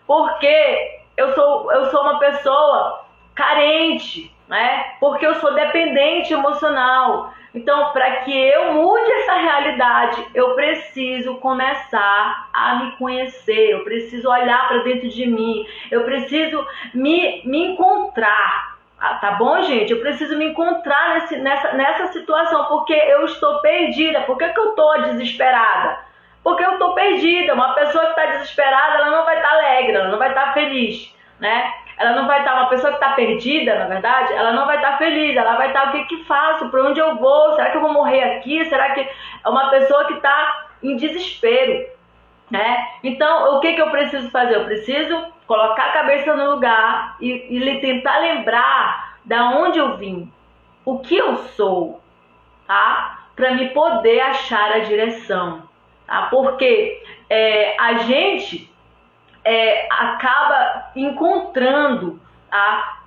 Porque eu sou uma pessoa carente, né? Porque eu sou dependente emocional. Então, para que eu mude essa realidade, eu preciso começar a me conhecer, eu preciso olhar para dentro de mim, eu preciso me encontrar. Tá bom, gente? Eu preciso me encontrar nessa situação, porque eu estou perdida. Por que que eu estou desesperada? Porque eu estou perdida. Uma pessoa que está desesperada, ela não vai estar alegre, ela não vai estar feliz, né? Ela não vai estar, uma pessoa que está perdida, na verdade, ela não vai estar feliz, ela vai estar, o que que faço? Para onde eu vou? Será que eu vou morrer aqui? Será que é uma pessoa que está em desespero, né? Então, o que que eu preciso fazer? Eu preciso colocar a cabeça no lugar e tentar lembrar da onde eu vim, o que eu sou, tá? Para me poder achar a direção, tá? Porque a gente acaba encontrando, tá,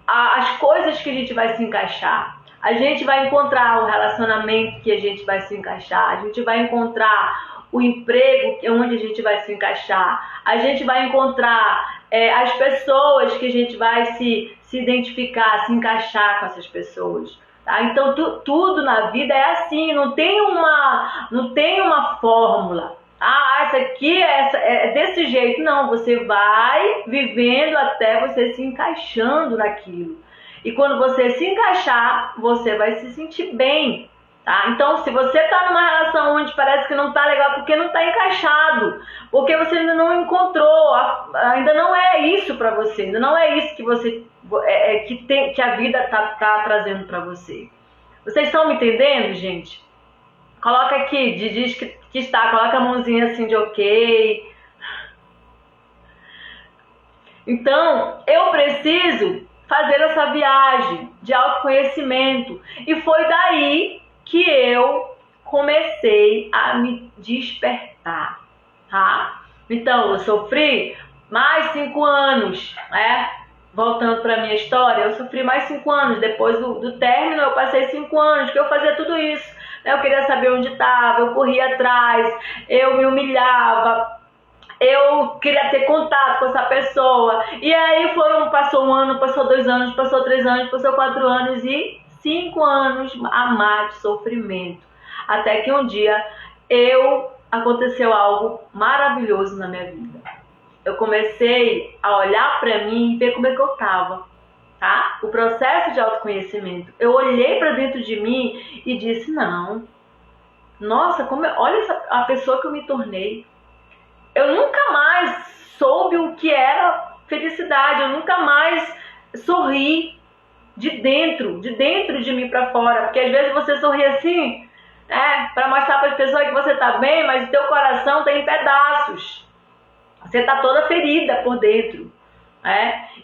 as coisas que a gente vai se encaixar. A gente vai encontrar o relacionamento que a gente vai se encaixar. A gente vai encontrar o emprego onde a gente vai se encaixar. A gente vai encontrar as pessoas que a gente vai se identificar, se encaixar com essas pessoas. Tá? Então tudo na vida é assim, não tem uma fórmula. Essa aqui é desse jeito. Não, você vai vivendo até você se encaixando naquilo. E quando você se encaixar, você vai se sentir bem. Tá? Então, se você está numa relação onde parece que não está legal, porque não está encaixado, porque você ainda não encontrou, ainda não é isso para você, ainda não é isso que você que a vida tá trazendo para você. Vocês estão me entendendo, gente? Coloca aqui, diz que está, coloca a mãozinha assim de ok. Então, eu preciso fazer essa viagem de autoconhecimento. E foi daí que eu comecei a me despertar, tá? Então, eu sofri mais 5 anos, né? Voltando para minha história, eu sofri mais 5 anos. Depois do término, eu passei 5 anos que eu fazia tudo isso. Eu queria saber onde estava, eu corria atrás, eu me humilhava, eu queria ter contato com essa pessoa. E aí passou 1 ano, passou 2 anos, passou 3 anos, passou 4 anos e 5 anos a mais de sofrimento. Até que um dia aconteceu algo maravilhoso na minha vida. Eu comecei a olhar para mim e ver como é que eu estava. Tá? O processo de autoconhecimento. Eu olhei para dentro de mim e disse, não, nossa, olha a pessoa que eu me tornei. Eu nunca mais soube o que era felicidade, eu nunca mais sorri de dentro de mim para fora, porque às vezes você sorri assim, para mostrar para as pessoas que você está bem, mas o teu coração está em pedaços, você está toda ferida por dentro.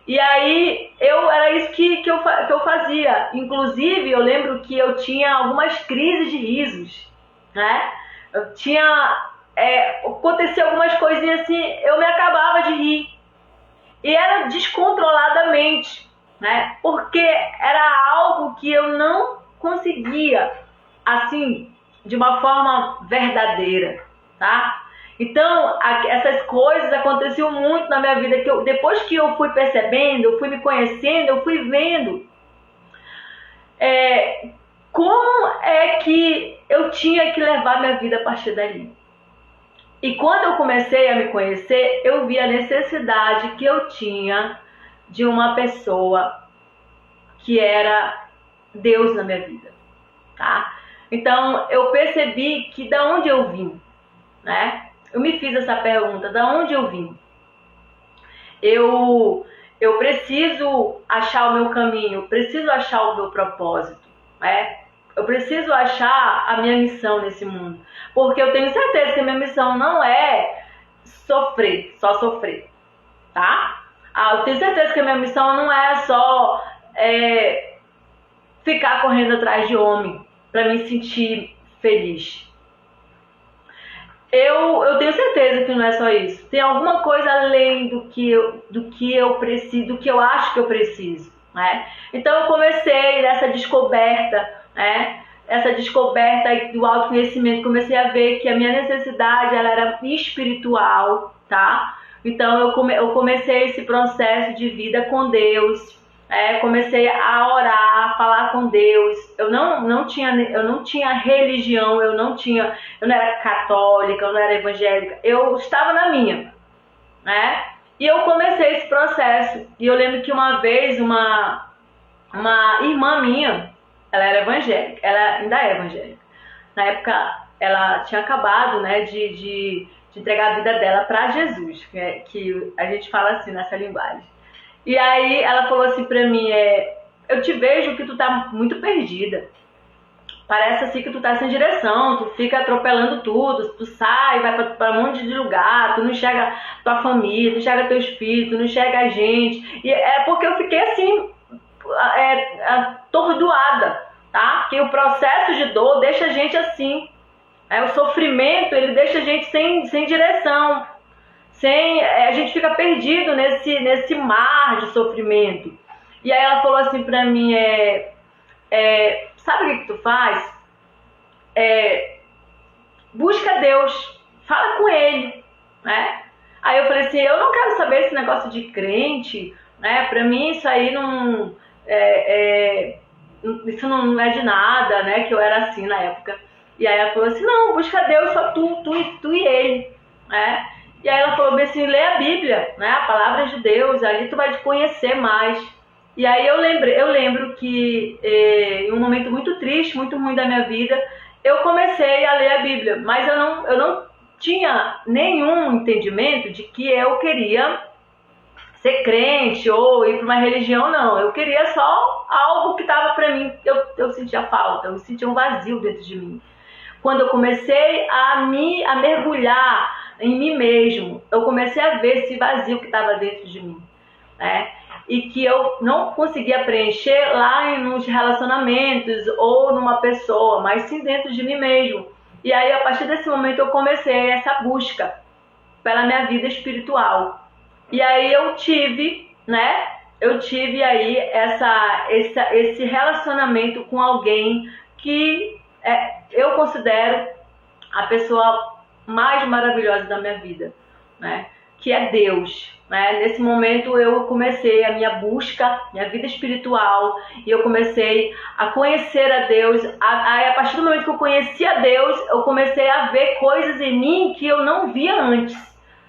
E aí era isso que eu fazia. Inclusive eu lembro que eu tinha algumas crises de risos, né? Eu tinha... acontecia algumas coisinhas assim, eu me acabava de rir. E era descontroladamente, né? Porque era algo que eu não conseguia, assim, de uma forma verdadeira, tá? Então, essas coisas aconteciam muito na minha vida, que depois que eu fui percebendo, eu fui me conhecendo, eu fui vendo como é que eu tinha que levar minha vida a partir dali. E quando eu comecei a me conhecer, eu vi a necessidade que eu tinha de uma pessoa que era Deus na minha vida, tá? Então, eu percebi que da onde eu vim, né? Eu me fiz essa pergunta, da onde eu vim? Eu preciso achar o meu caminho, preciso achar o meu propósito, né? Eu preciso achar a minha missão nesse mundo. Porque eu tenho certeza que a minha missão não é sofrer, só sofrer, tá? Eu tenho certeza que a minha missão não é só ficar correndo atrás de homem para me sentir feliz. Eu tenho certeza que não é só isso. Tem alguma coisa além do que eu preciso, do que eu acho que eu preciso, né? Então eu comecei nessa descoberta, né? Essa descoberta do autoconhecimento, comecei a ver que a minha necessidade ela era espiritual, tá? Então eu comecei esse processo de vida com Deus. Comecei a orar, a falar com Deus. Eu não tinha religião, eu não era católica, eu não era evangélica, eu estava na minha, né? E eu comecei esse processo. E eu lembro que uma vez uma irmã minha, ela era evangélica, ela ainda é evangélica. Na época ela tinha acabado, né, de entregar a vida dela para Jesus, que a gente fala assim nessa linguagem. E aí ela falou assim pra mim, eu te vejo que tu tá muito perdida. Parece assim que tu tá sem direção, tu fica atropelando tudo, tu sai, vai pra um monte de lugar, tu não enxerga tua família, tu não enxerga teus filhos, tu não enxerga a gente. E é porque eu fiquei assim, atordoada, tá? Que o processo de dor deixa a gente assim. O sofrimento, ele deixa a gente sem direção. A gente fica perdido nesse mar de sofrimento. E aí ela falou assim pra mim, sabe o que tu faz? Busca Deus, fala com Ele, né? Aí eu falei assim, eu não quero saber esse negócio de crente, né? Pra mim isso aí isso não é de nada, né? Que eu era assim na época. E aí ela falou assim, não, busca Deus, só tu e Ele, né? E aí ela falou assim, lê a Bíblia, né? A palavra de Deus, ali tu vai te conhecer mais. E aí eu lembro que em um momento muito triste, muito ruim da minha vida, eu comecei a ler a Bíblia, mas eu não tinha nenhum entendimento de que eu queria ser crente ou ir para uma religião, não. Eu queria só algo que estava para mim, eu sentia falta, eu sentia um vazio dentro de mim. Quando eu comecei a mergulhar em mim mesmo, eu comecei a ver esse vazio que estava dentro de mim, né? E que eu não conseguia preencher lá nos relacionamentos ou numa pessoa, mas sim dentro de mim mesmo. E aí, a partir desse momento, eu comecei essa busca pela minha vida espiritual. E aí eu tive, né? Eu tive aí esse relacionamento com alguém que eu considero a pessoa mais maravilhosa da minha vida, né? Que é Deus, né? Nesse momento eu comecei a minha busca, minha vida espiritual, e eu comecei a conhecer a Deus. Aí, a partir do momento que eu conheci a Deus, eu comecei a ver coisas em mim que eu não via antes,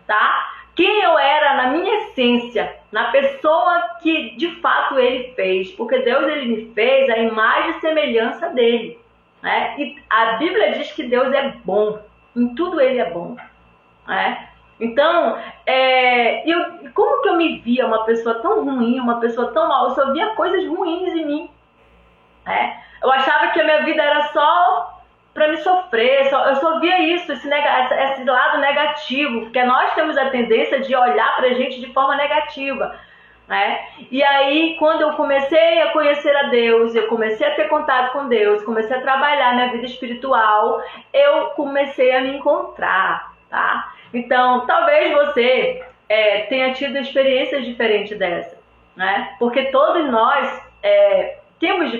tá? Quem eu era na minha essência, na pessoa que de fato Ele fez, porque Deus Ele me fez a imagem e semelhança dele, né? E a Bíblia diz que Deus é bom, em tudo Ele é bom, né? Então, como que eu me via uma pessoa tão ruim, uma pessoa tão mal? Eu só via coisas ruins em mim, né? Eu achava que a minha vida era só para me sofrer, eu só via isso, esse lado negativo, porque nós temos a tendência de olhar para a gente de forma negativa, né? E aí, quando eu comecei a conhecer a Deus, eu comecei a ter contato com Deus, comecei a trabalhar minha vida espiritual, eu comecei a me encontrar, tá? Então, talvez você tenha tido experiências diferentes dessa, né? Porque todos nós temos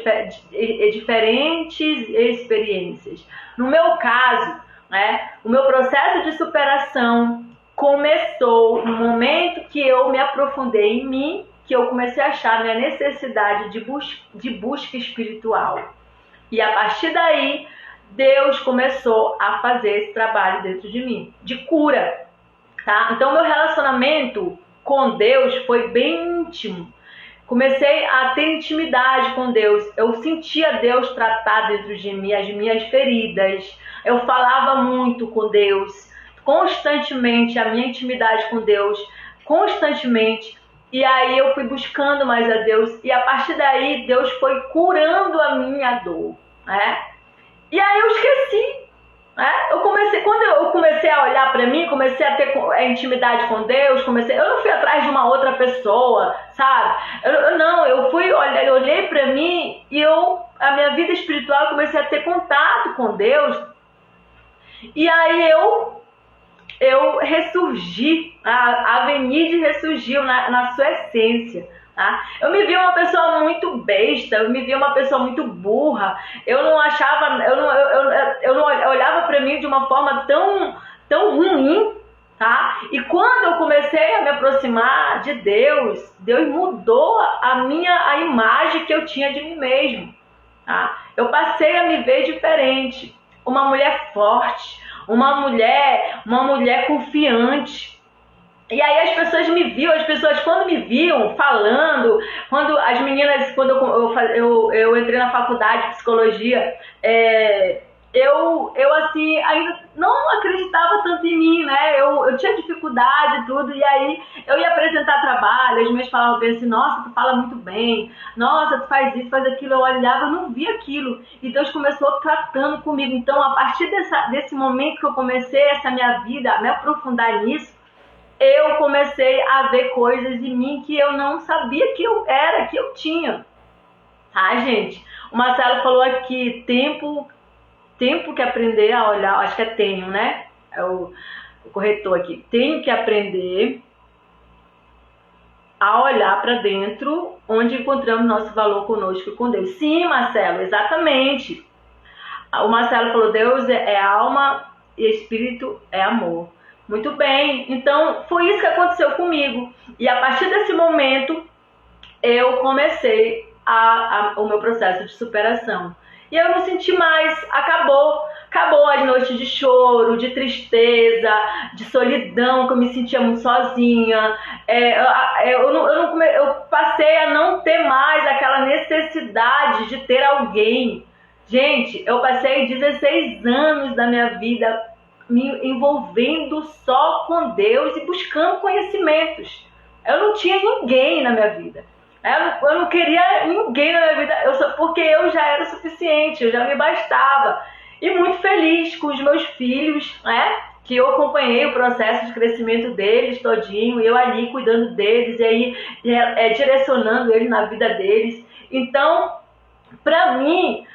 diferentes experiências. No meu caso, né, o meu processo de superação começou no momento que eu me aprofundei em mim, que eu comecei a achar minha necessidade de busca espiritual. E a partir daí, Deus começou a fazer esse trabalho dentro de mim, de cura, tá? Então, meu relacionamento com Deus foi bem íntimo. Comecei a ter intimidade com Deus. Eu sentia Deus tratar dentro de mim as minhas feridas. Eu falava muito com Deus, constantemente, a minha intimidade com Deus, constantemente. E aí eu fui buscando mais a Deus. E a partir daí, Deus foi curando a minha dor, né? E aí eu esqueci. Quando eu comecei a olhar para mim, comecei a ter intimidade com Deus, eu não fui atrás de uma outra pessoa, sabe? Eu olhei para mim e a minha vida espiritual, comecei a ter contato com Deus. E aí eu ressurgi, a Avenide ressurgiu na sua essência. Tá? Eu me via uma pessoa muito besta, eu me via uma pessoa muito burra, eu olhava para mim de uma forma tão ruim, tá? E quando eu comecei a me aproximar de Deus, Deus mudou a imagem que eu tinha de mim mesmo, tá? Eu passei a me ver diferente, uma mulher forte, uma mulher confiante. E aí as pessoas me viam, quando me viam falando, quando as meninas, quando eu entrei na faculdade de psicologia, eu assim, ainda não acreditava tanto em mim, né? Eu tinha dificuldade e tudo, e aí eu ia apresentar trabalho, as meninas falavam bem assim, nossa, tu fala muito bem, nossa, tu faz isso, faz aquilo, eu olhava, eu não via aquilo, e Deus começou tratando comigo. Então, a partir desse momento que eu comecei essa minha vida, a me aprofundar nisso, eu comecei a ver coisas em mim que eu não sabia que eu tinha. Tá, gente? O Marcelo falou aqui, tempo que aprender a olhar, acho que tenho, né? É o corretor aqui. Tenho que aprender a olhar para dentro, onde encontramos nosso valor conosco e com Deus. Sim, Marcelo, exatamente. O Marcelo falou, Deus é alma e espírito é amor. Muito bem, então foi isso que aconteceu comigo. E a partir desse momento, eu comecei o meu processo de superação. E eu não senti mais, acabou as noites de choro, de tristeza, de solidão, que eu me sentia muito sozinha. Eu passei a não ter mais aquela necessidade de ter alguém. Gente, eu passei 16 anos da minha vida me envolvendo só com Deus e buscando conhecimentos. Eu não tinha ninguém na minha vida. Eu não queria ninguém na minha vida, porque eu já era o suficiente, eu já me bastava. E muito feliz com os meus filhos, né? Que eu acompanhei o processo de crescimento deles todinho, eu ali cuidando deles, e aí direcionando eles na vida deles. Então, para mim,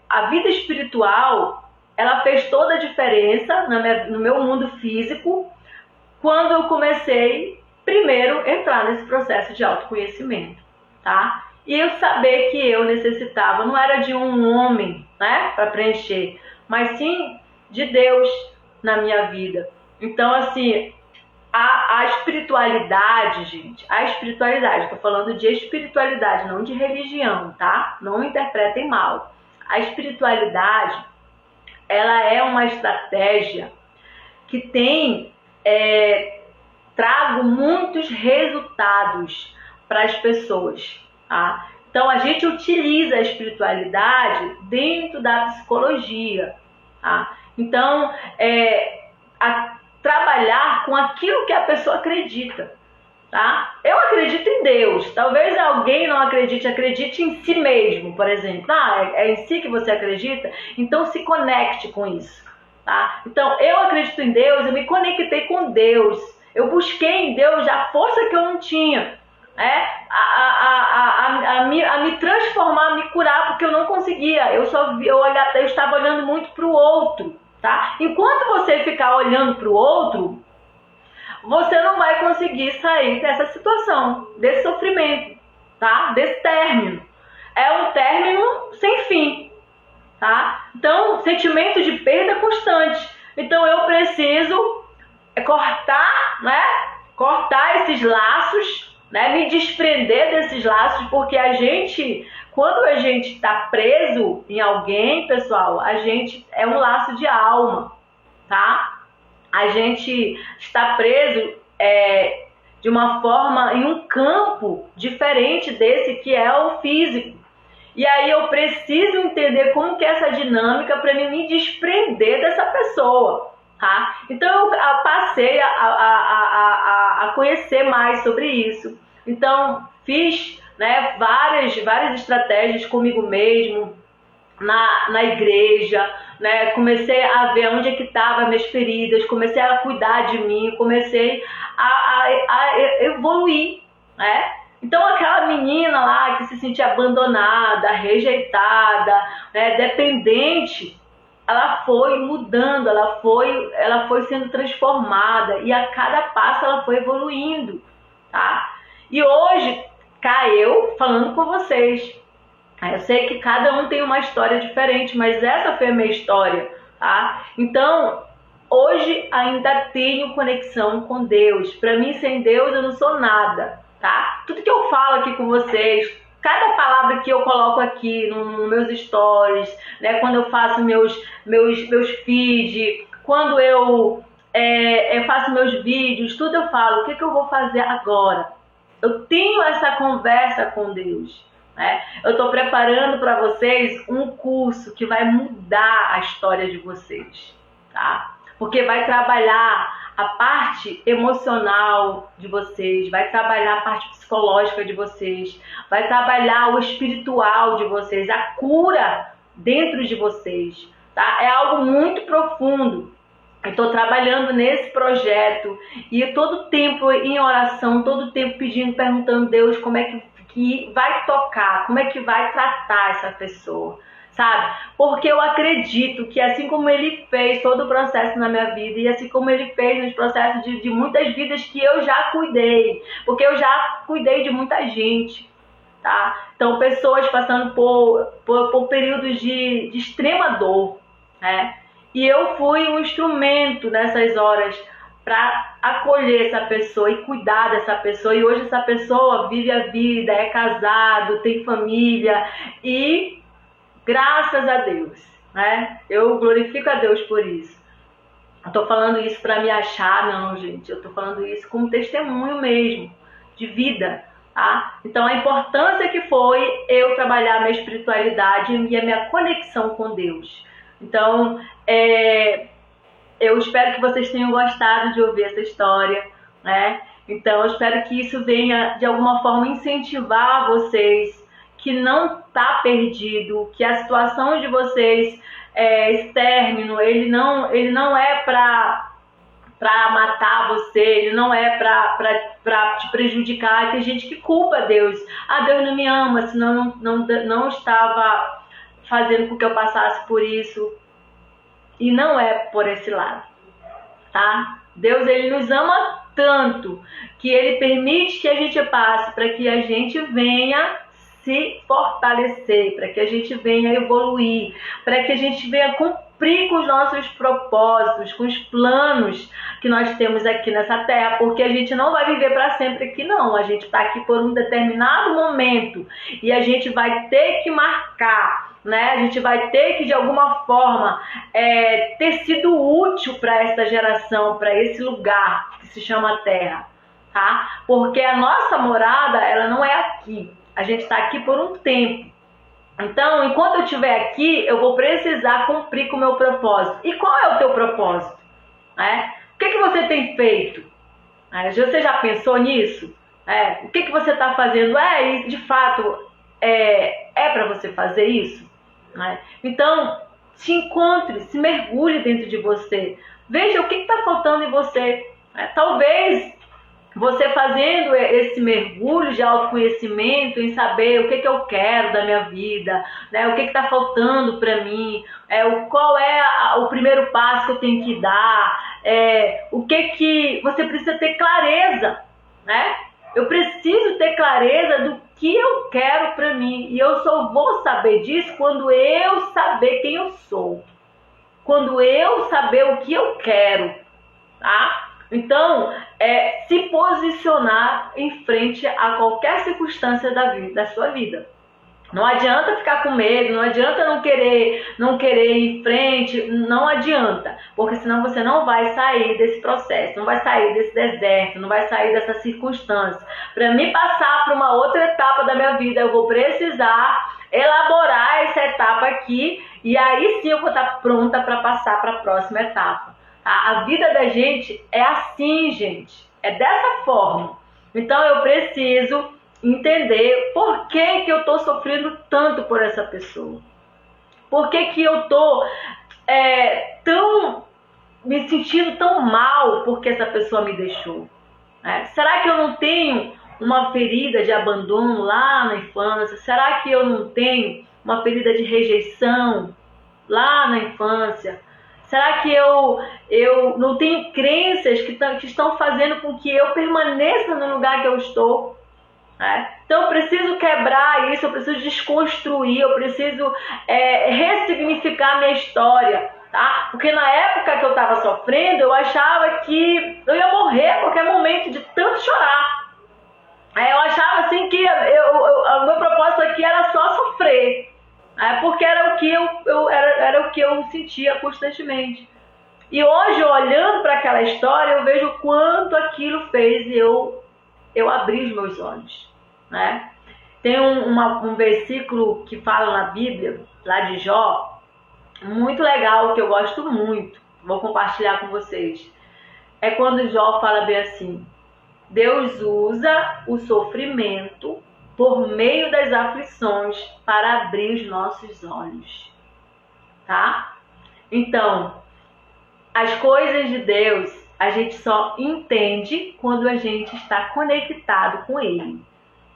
a vida espiritual, ela fez toda a diferença no meu mundo físico, quando eu comecei, primeiro, a entrar nesse processo de autoconhecimento, tá? E eu saber que eu necessitava, não era de um homem, né, para preencher, mas sim de Deus na minha vida. Então, assim, a espiritualidade, gente, tô falando de espiritualidade, não de religião, tá? Não interpretem mal. A espiritualidade, ela é uma estratégia que tem trago muitos resultados para as pessoas, tá? Então a gente utiliza a espiritualidade dentro da psicologia, tá? Então trabalhar com aquilo que a pessoa acredita, tá? Eu acredito em Deus, talvez alguém não acredite em si mesmo, por exemplo. É em si que você acredita? Então se conecte com isso, tá? Então eu acredito em Deus, eu me conectei com Deus, eu busquei em Deus a força que eu não tinha, a me transformar, a me curar, porque eu não conseguia. Eu estava olhando muito para o outro, tá? Enquanto você ficar olhando para o outro, você não vai conseguir sair dessa situação, desse sofrimento, tá? Desse término. É um término sem fim, tá? Então, sentimento de perda constante. Então, eu preciso cortar, né? Cortar esses laços, né? Me desprender desses laços, porque quando a gente está preso em alguém, pessoal, a gente é um laço de alma, tá? A gente está preso de uma forma, em um campo diferente desse que é o físico. E aí eu preciso entender como que é essa dinâmica para me desprender dessa pessoa, tá? Então eu passei a conhecer mais sobre isso. Então fiz, né, várias estratégias comigo mesmo, na igreja, né? Comecei a ver onde é que estavam minhas feridas, comecei a cuidar de mim, comecei a evoluir, né? Então aquela menina lá que se sentia abandonada, rejeitada, né, dependente, ela foi mudando, ela foi sendo transformada e a cada passo ela foi evoluindo, tá? E hoje cá eu falando com vocês. Eu sei que cada um tem uma história diferente, mas essa foi a minha história, tá? Então, hoje ainda tenho conexão com Deus. Para mim, sem Deus, eu não sou nada, tá? Tudo que eu falo aqui com vocês, cada palavra que eu coloco aqui nos meus stories, né? Quando eu faço meus feeds, quando eu faço meus vídeos, tudo eu falo, o que eu vou fazer agora? Eu tenho essa conversa com Deus. Eu estou preparando para vocês um curso que vai mudar a história de vocês, tá? Porque vai trabalhar a parte emocional de vocês, vai trabalhar a parte psicológica de vocês, vai trabalhar o espiritual de vocês, a cura dentro de vocês, tá? É algo muito profundo. Eu estou trabalhando nesse projeto e todo tempo em oração, todo tempo pedindo, perguntando a Deus como é que vai tocar, como é que vai tratar essa pessoa, sabe? Porque eu acredito que assim como Ele fez todo o processo na minha vida e assim como Ele fez nos processos de muitas vidas que eu já cuidei, porque eu já cuidei de muita gente, tá? Então pessoas passando por períodos de extrema dor, né? E eu fui um instrumento nessas horas para acolher essa pessoa e cuidar dessa pessoa. E hoje essa pessoa vive a vida, é casado, tem família e graças a Deus, né? Eu glorifico a Deus por isso. Não tô falando isso para me achar, não, gente. Eu tô falando isso como testemunho mesmo, de vida, tá? Então a importância que foi eu trabalhar a minha espiritualidade e a minha conexão com Deus. Então, eu espero que vocês tenham gostado de ouvir essa história, né? Então, eu espero que isso venha, de alguma forma, incentivar vocês que não está perdido, que a situação de vocês, esse término, ele não é para matar você, ele não é para te prejudicar. Tem gente que culpa Deus. Ah, Deus não me ama, senão não estava fazendo com que eu passasse por isso. E não é por esse lado, tá? Deus, Ele nos ama tanto que Ele permite que a gente passe para que a gente venha se fortalecer, para que a gente venha evoluir, para que a gente venha cumprir com os nossos propósitos, com os planos que nós temos aqui nessa terra, porque a gente não vai viver para sempre aqui não, a gente está aqui por um determinado momento e a gente vai ter que marcar, né? A gente vai ter que de alguma forma ter sido útil para essa geração, para esse lugar que se chama Terra, tá? Porque a nossa morada, ela não é aqui, a gente está aqui por um tempo. Então, enquanto eu estiver aqui, eu vou precisar cumprir com o meu propósito. E qual é o teu propósito? O que você tem feito? Você já pensou nisso? O que você está fazendo? E de fato, é para você fazer isso? Então, se encontre, se mergulhe dentro de você. Veja o que está faltando em você. Talvez você fazendo esse mergulho de autoconhecimento, em saber o que eu quero da minha vida, né? O que está faltando para mim, qual é o primeiro passo que eu tenho que dar, o que você precisa ter clareza, né? Eu preciso ter clareza do que eu quero para mim, e eu só vou saber disso quando eu saber quem eu sou, quando eu saber o que eu quero, tá? Então, se posicionar em frente a qualquer circunstância da sua vida. Não adianta ficar com medo, não adianta não querer ir em frente, não adianta, porque senão você não vai sair desse processo, não vai sair desse deserto, não vai sair dessa circunstância. Para me passar para uma outra etapa da minha vida, eu vou precisar elaborar essa etapa aqui, e aí sim eu vou estar pronta para passar para a próxima etapa. A vida da gente é assim, gente, é dessa forma. Então eu preciso entender por que eu estou sofrendo tanto por essa pessoa. Por que eu estou me sentindo tão mal porque essa pessoa me deixou? Será que eu não tenho uma ferida de abandono lá na infância? Será que eu não tenho uma ferida de rejeição lá na infância? Será que eu não tenho crenças que estão fazendo com que eu permaneça no lugar que eu estou? Então eu preciso quebrar isso, eu preciso desconstruir, eu preciso ressignificar minha história, tá? Porque na época que eu estava sofrendo, eu achava que eu ia morrer a qualquer momento de tanto chorar. Eu achava assim que o meu propósito aqui era só sofrer. Porque era o que eu sentia constantemente. E hoje, olhando para aquela história, eu vejo o quanto aquilo fez eu abrir os meus olhos, né? Tem um versículo que fala na Bíblia, lá de Jó, muito legal, que eu gosto muito, vou compartilhar com vocês. É quando Jó fala bem assim: Deus usa o sofrimento por meio das aflições para abrir os nossos olhos, tá? Então, as coisas de Deus a gente só entende quando a gente está conectado com Ele,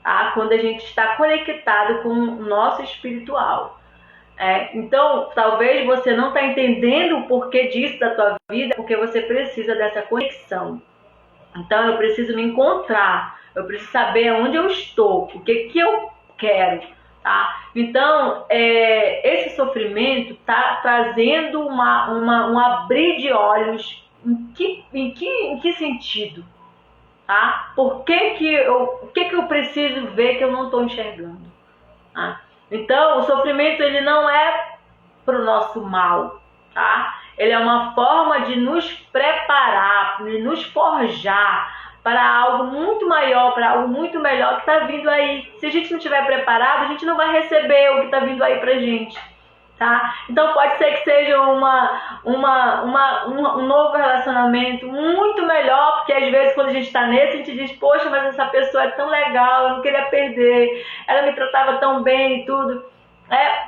tá? Quando a gente está conectado com o nosso espiritual. Então, talvez você não está entendendo o porquê disso da tua vida, porque você precisa dessa conexão. Então, eu preciso me encontrar, eu preciso saber onde eu estou, o que eu quero, tá? Então, esse sofrimento está trazendo um abrir de olhos. Em que sentido? Tá? O que eu preciso ver que eu não estou enxergando? Tá? Então, o sofrimento ele não é para o nosso mal, tá? Ele é uma forma de nos preparar, de nos forjar para algo muito maior, para algo muito melhor que está vindo aí. Se a gente não estiver preparado, a gente não vai receber o que está vindo aí para a gente, tá? Então pode ser que seja um novo relacionamento muito melhor, porque às vezes quando a gente está nesse, a gente diz: poxa, mas essa pessoa é tão legal, eu não queria perder, ela me tratava tão bem e tudo.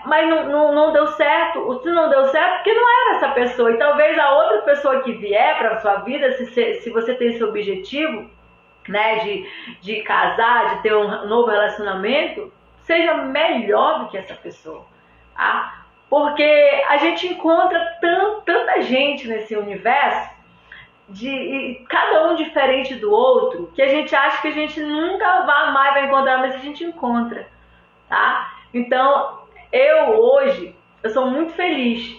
Mas não deu certo. Se não deu certo, porque não era essa pessoa. E talvez a outra pessoa que vier para a sua vida, se você tem esse objetivo, né, de casar, de ter um novo relacionamento, seja melhor do que essa pessoa, tá? Porque a gente encontra tanta gente nesse universo, cada um diferente do outro, que a gente acha que a gente nunca mais vai encontrar, mas a gente encontra, tá? Então, hoje, eu sou muito feliz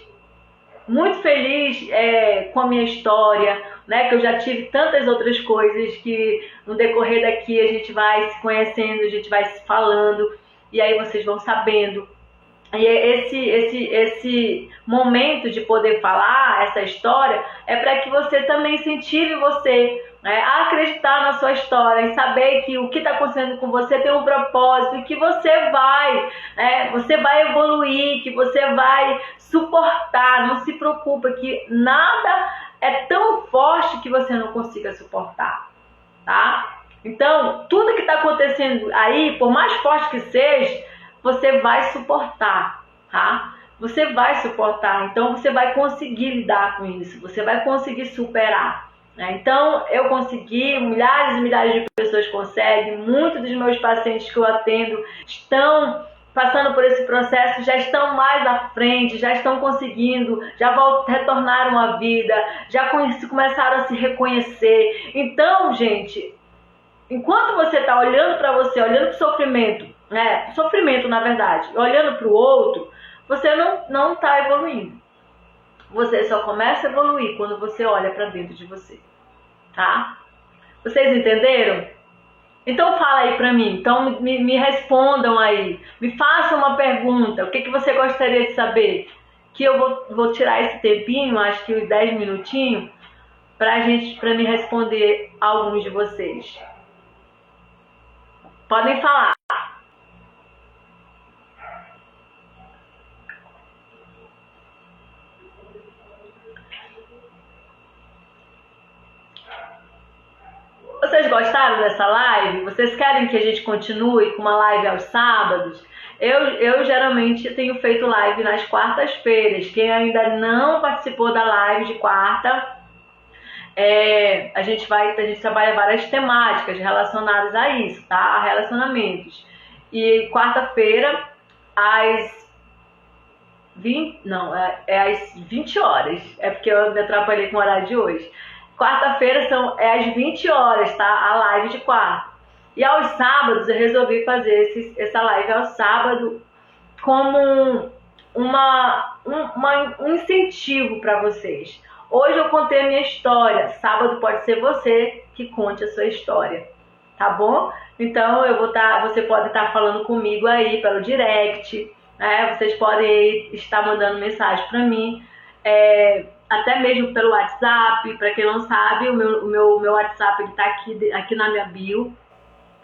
com a minha história, né? Que eu já tive tantas outras coisas que no decorrer daqui a gente vai se conhecendo, a gente vai se falando, e aí vocês vão sabendo. E esse momento de poder falar essa história é para que você também incentive você, né, a acreditar na sua história e saber que o que está acontecendo com você tem um propósito e que você vai evoluir, que você vai suportar. Não se preocupa que nada é tão forte que você não consiga suportar, tá? Então, tudo que está acontecendo aí, por mais forte que seja, você vai suportar, tá? Você vai suportar, então você vai conseguir lidar com isso, você vai conseguir superar, né? Então, eu consegui, milhares e milhares de pessoas conseguem, muitos dos meus pacientes que eu atendo estão passando por esse processo, já estão mais à frente, já estão conseguindo, já retornaram à vida, já começaram a se reconhecer. Então, gente, enquanto você está olhando para você, olhando para o sofrimento, né? Sofrimento, na verdade, olhando para o outro, você não está evoluindo. Você só começa a evoluir quando você olha para dentro de você, tá? Vocês entenderam? Então fala aí pra mim, então me respondam aí, me façam uma pergunta, o que você gostaria de saber? Que eu vou tirar esse tempinho, acho que uns 10 minutinhos, pra me responder alguns de vocês. Podem falar. Vocês gostaram dessa live? Vocês querem que a gente continue com uma live aos sábados? Eu geralmente tenho feito live nas quartas-feiras. Quem ainda não participou da live de quarta, a gente trabalha várias temáticas relacionadas a isso, tá? A relacionamentos. E quarta-feira, às 20 horas. É porque eu me atrapalhei com o horário de hoje. Quarta-feira às 20 horas, tá? A live de quarta. E aos sábados eu resolvi fazer essa live ao sábado como um incentivo para vocês. Hoje eu contei a minha história. Sábado pode ser você que conte a sua história, tá bom? Então você pode estar falando comigo aí pelo direct, né? Vocês podem estar mandando mensagem para mim. Até mesmo pelo WhatsApp. Para quem não sabe, o meu WhatsApp está aqui na minha bio,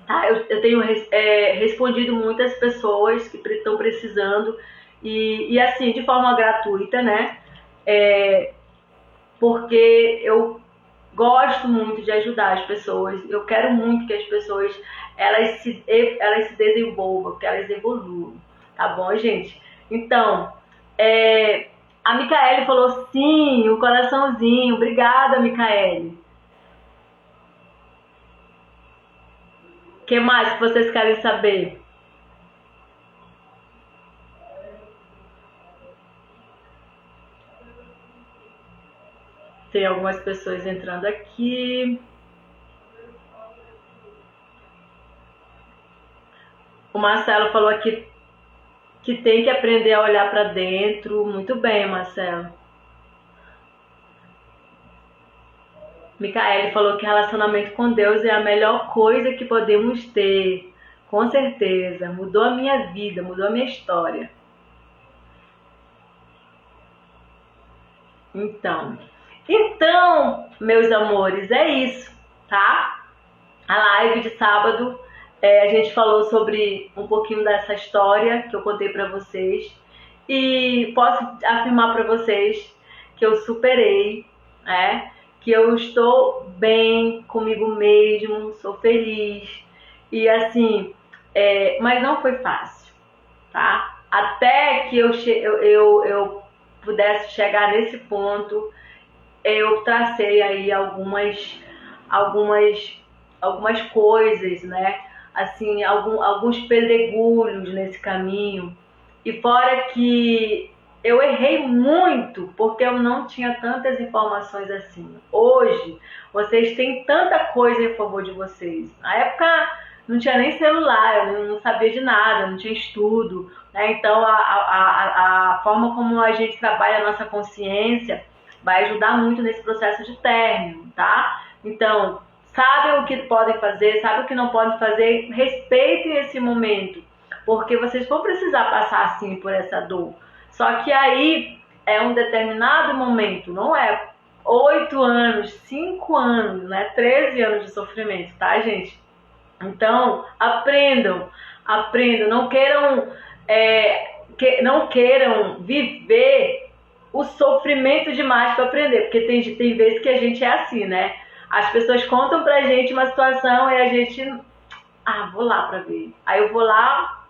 tá? Eu tenho respondido muitas pessoas que estão precisando e assim, de forma gratuita, né? Porque eu gosto muito de ajudar as pessoas. Eu quero muito que as pessoas elas se desenvolvam, que elas evoluam, tá bom, gente? Então, a Micaele falou sim, um coraçãozinho. Obrigada, Micaele. O que mais que vocês querem saber? Tem algumas pessoas entrando aqui. O Marcelo falou aqui que tem que aprender a olhar para dentro. Muito bem, Marcelo. Micaele falou que relacionamento com Deus é a melhor coisa que podemos ter. Com certeza. Mudou a minha vida, mudou a minha história. Então, meus amores, é isso, tá? A live de sábado, a gente falou sobre um pouquinho dessa história que eu contei pra vocês. E posso afirmar pra vocês que eu superei, né? Que eu estou bem comigo mesmo, sou feliz. E assim, mas não foi fácil, tá? Até que eu pudesse chegar nesse ponto, eu tracei aí algumas coisas, né? Assim, alguns pedregulhos nesse caminho. E fora que eu errei muito, porque eu não tinha tantas informações assim. Hoje, vocês têm tanta coisa em favor de vocês. Na época, não tinha nem celular, eu não sabia de nada, não tinha estudo, né? Então, a forma como a gente trabalha a nossa consciência vai ajudar muito nesse processo de término, tá? Então, sabem o que podem fazer, sabem o que não podem fazer, respeitem esse momento, porque vocês vão precisar passar assim por essa dor. Só que aí é um determinado momento, não é 8 anos, 5 anos, né? 13 anos de sofrimento, tá, gente? Então, aprendam, não queiram viver o sofrimento demais para aprender, porque tem vezes que a gente é assim, né? As pessoas contam pra gente uma situação e a gente, vou lá pra ver. Aí eu vou lá,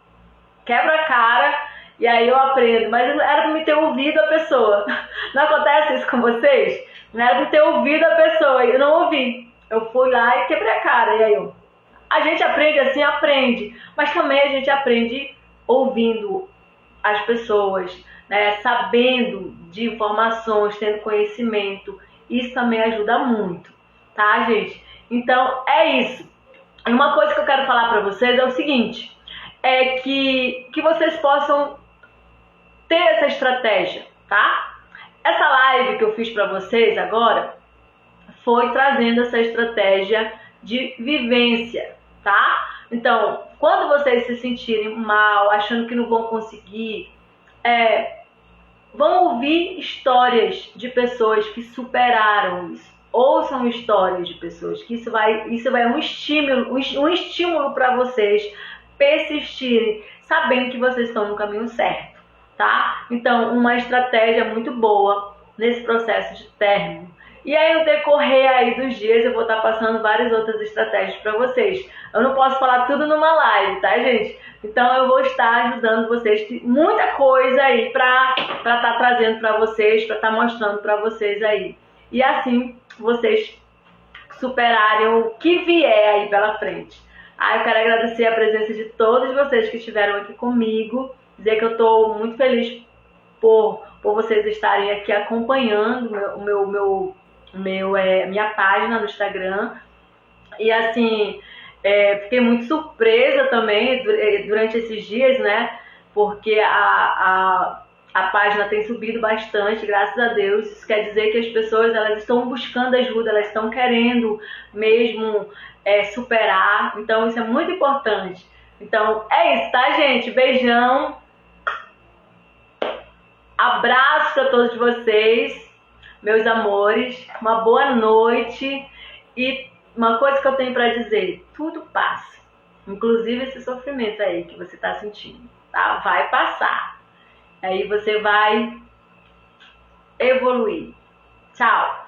quebro a cara e aí eu aprendo, mas era pra me ter ouvido a pessoa. Não acontece isso com vocês? Não era por ter ouvido a pessoa, eu não ouvi. Eu fui lá e quebrei a cara. E aí a gente aprende assim, aprende. Mas também a gente aprende ouvindo as pessoas, né? Sabendo de informações, tendo conhecimento. Isso também ajuda muito, tá, gente? Então, é isso. E uma coisa que eu quero falar pra vocês é o seguinte, é que vocês possam ter essa estratégia, tá? Essa live que eu fiz pra vocês agora foi trazendo essa estratégia de vivência, tá? Então, quando vocês se sentirem mal, achando que não vão conseguir, vão ouvir histórias de pessoas que superaram isso. Ouçam histórias de pessoas que isso vai um estímulo para vocês persistirem, sabendo que vocês estão no caminho certo, tá? Então, uma estratégia muito boa nesse processo de término. E aí, no decorrer aí dos dias, eu vou estar passando várias outras estratégias para vocês. Eu não posso falar tudo numa live, tá, gente? Então, eu vou estar ajudando vocês. Tem muita coisa aí para estar trazendo para vocês, para estar mostrando para vocês aí. E assim, vocês superarem o que vier aí pela frente. Eu quero agradecer a presença de todos vocês que estiveram aqui comigo. Dizer que eu estou muito feliz por vocês estarem aqui acompanhando minha página no Instagram. E assim, fiquei muito surpresa também durante esses dias, né? Porque a página tem subido bastante, graças a Deus. Isso quer dizer que as pessoas elas estão buscando ajuda, elas estão querendo mesmo superar. Então isso é muito importante. Então é isso, tá, gente? Beijão. Abraço para todos vocês, meus amores. Uma boa noite. E uma coisa que eu tenho para dizer: tudo passa. Inclusive esse sofrimento aí que você está sentindo, tá? Vai passar. Aí você vai evoluir. Tchau!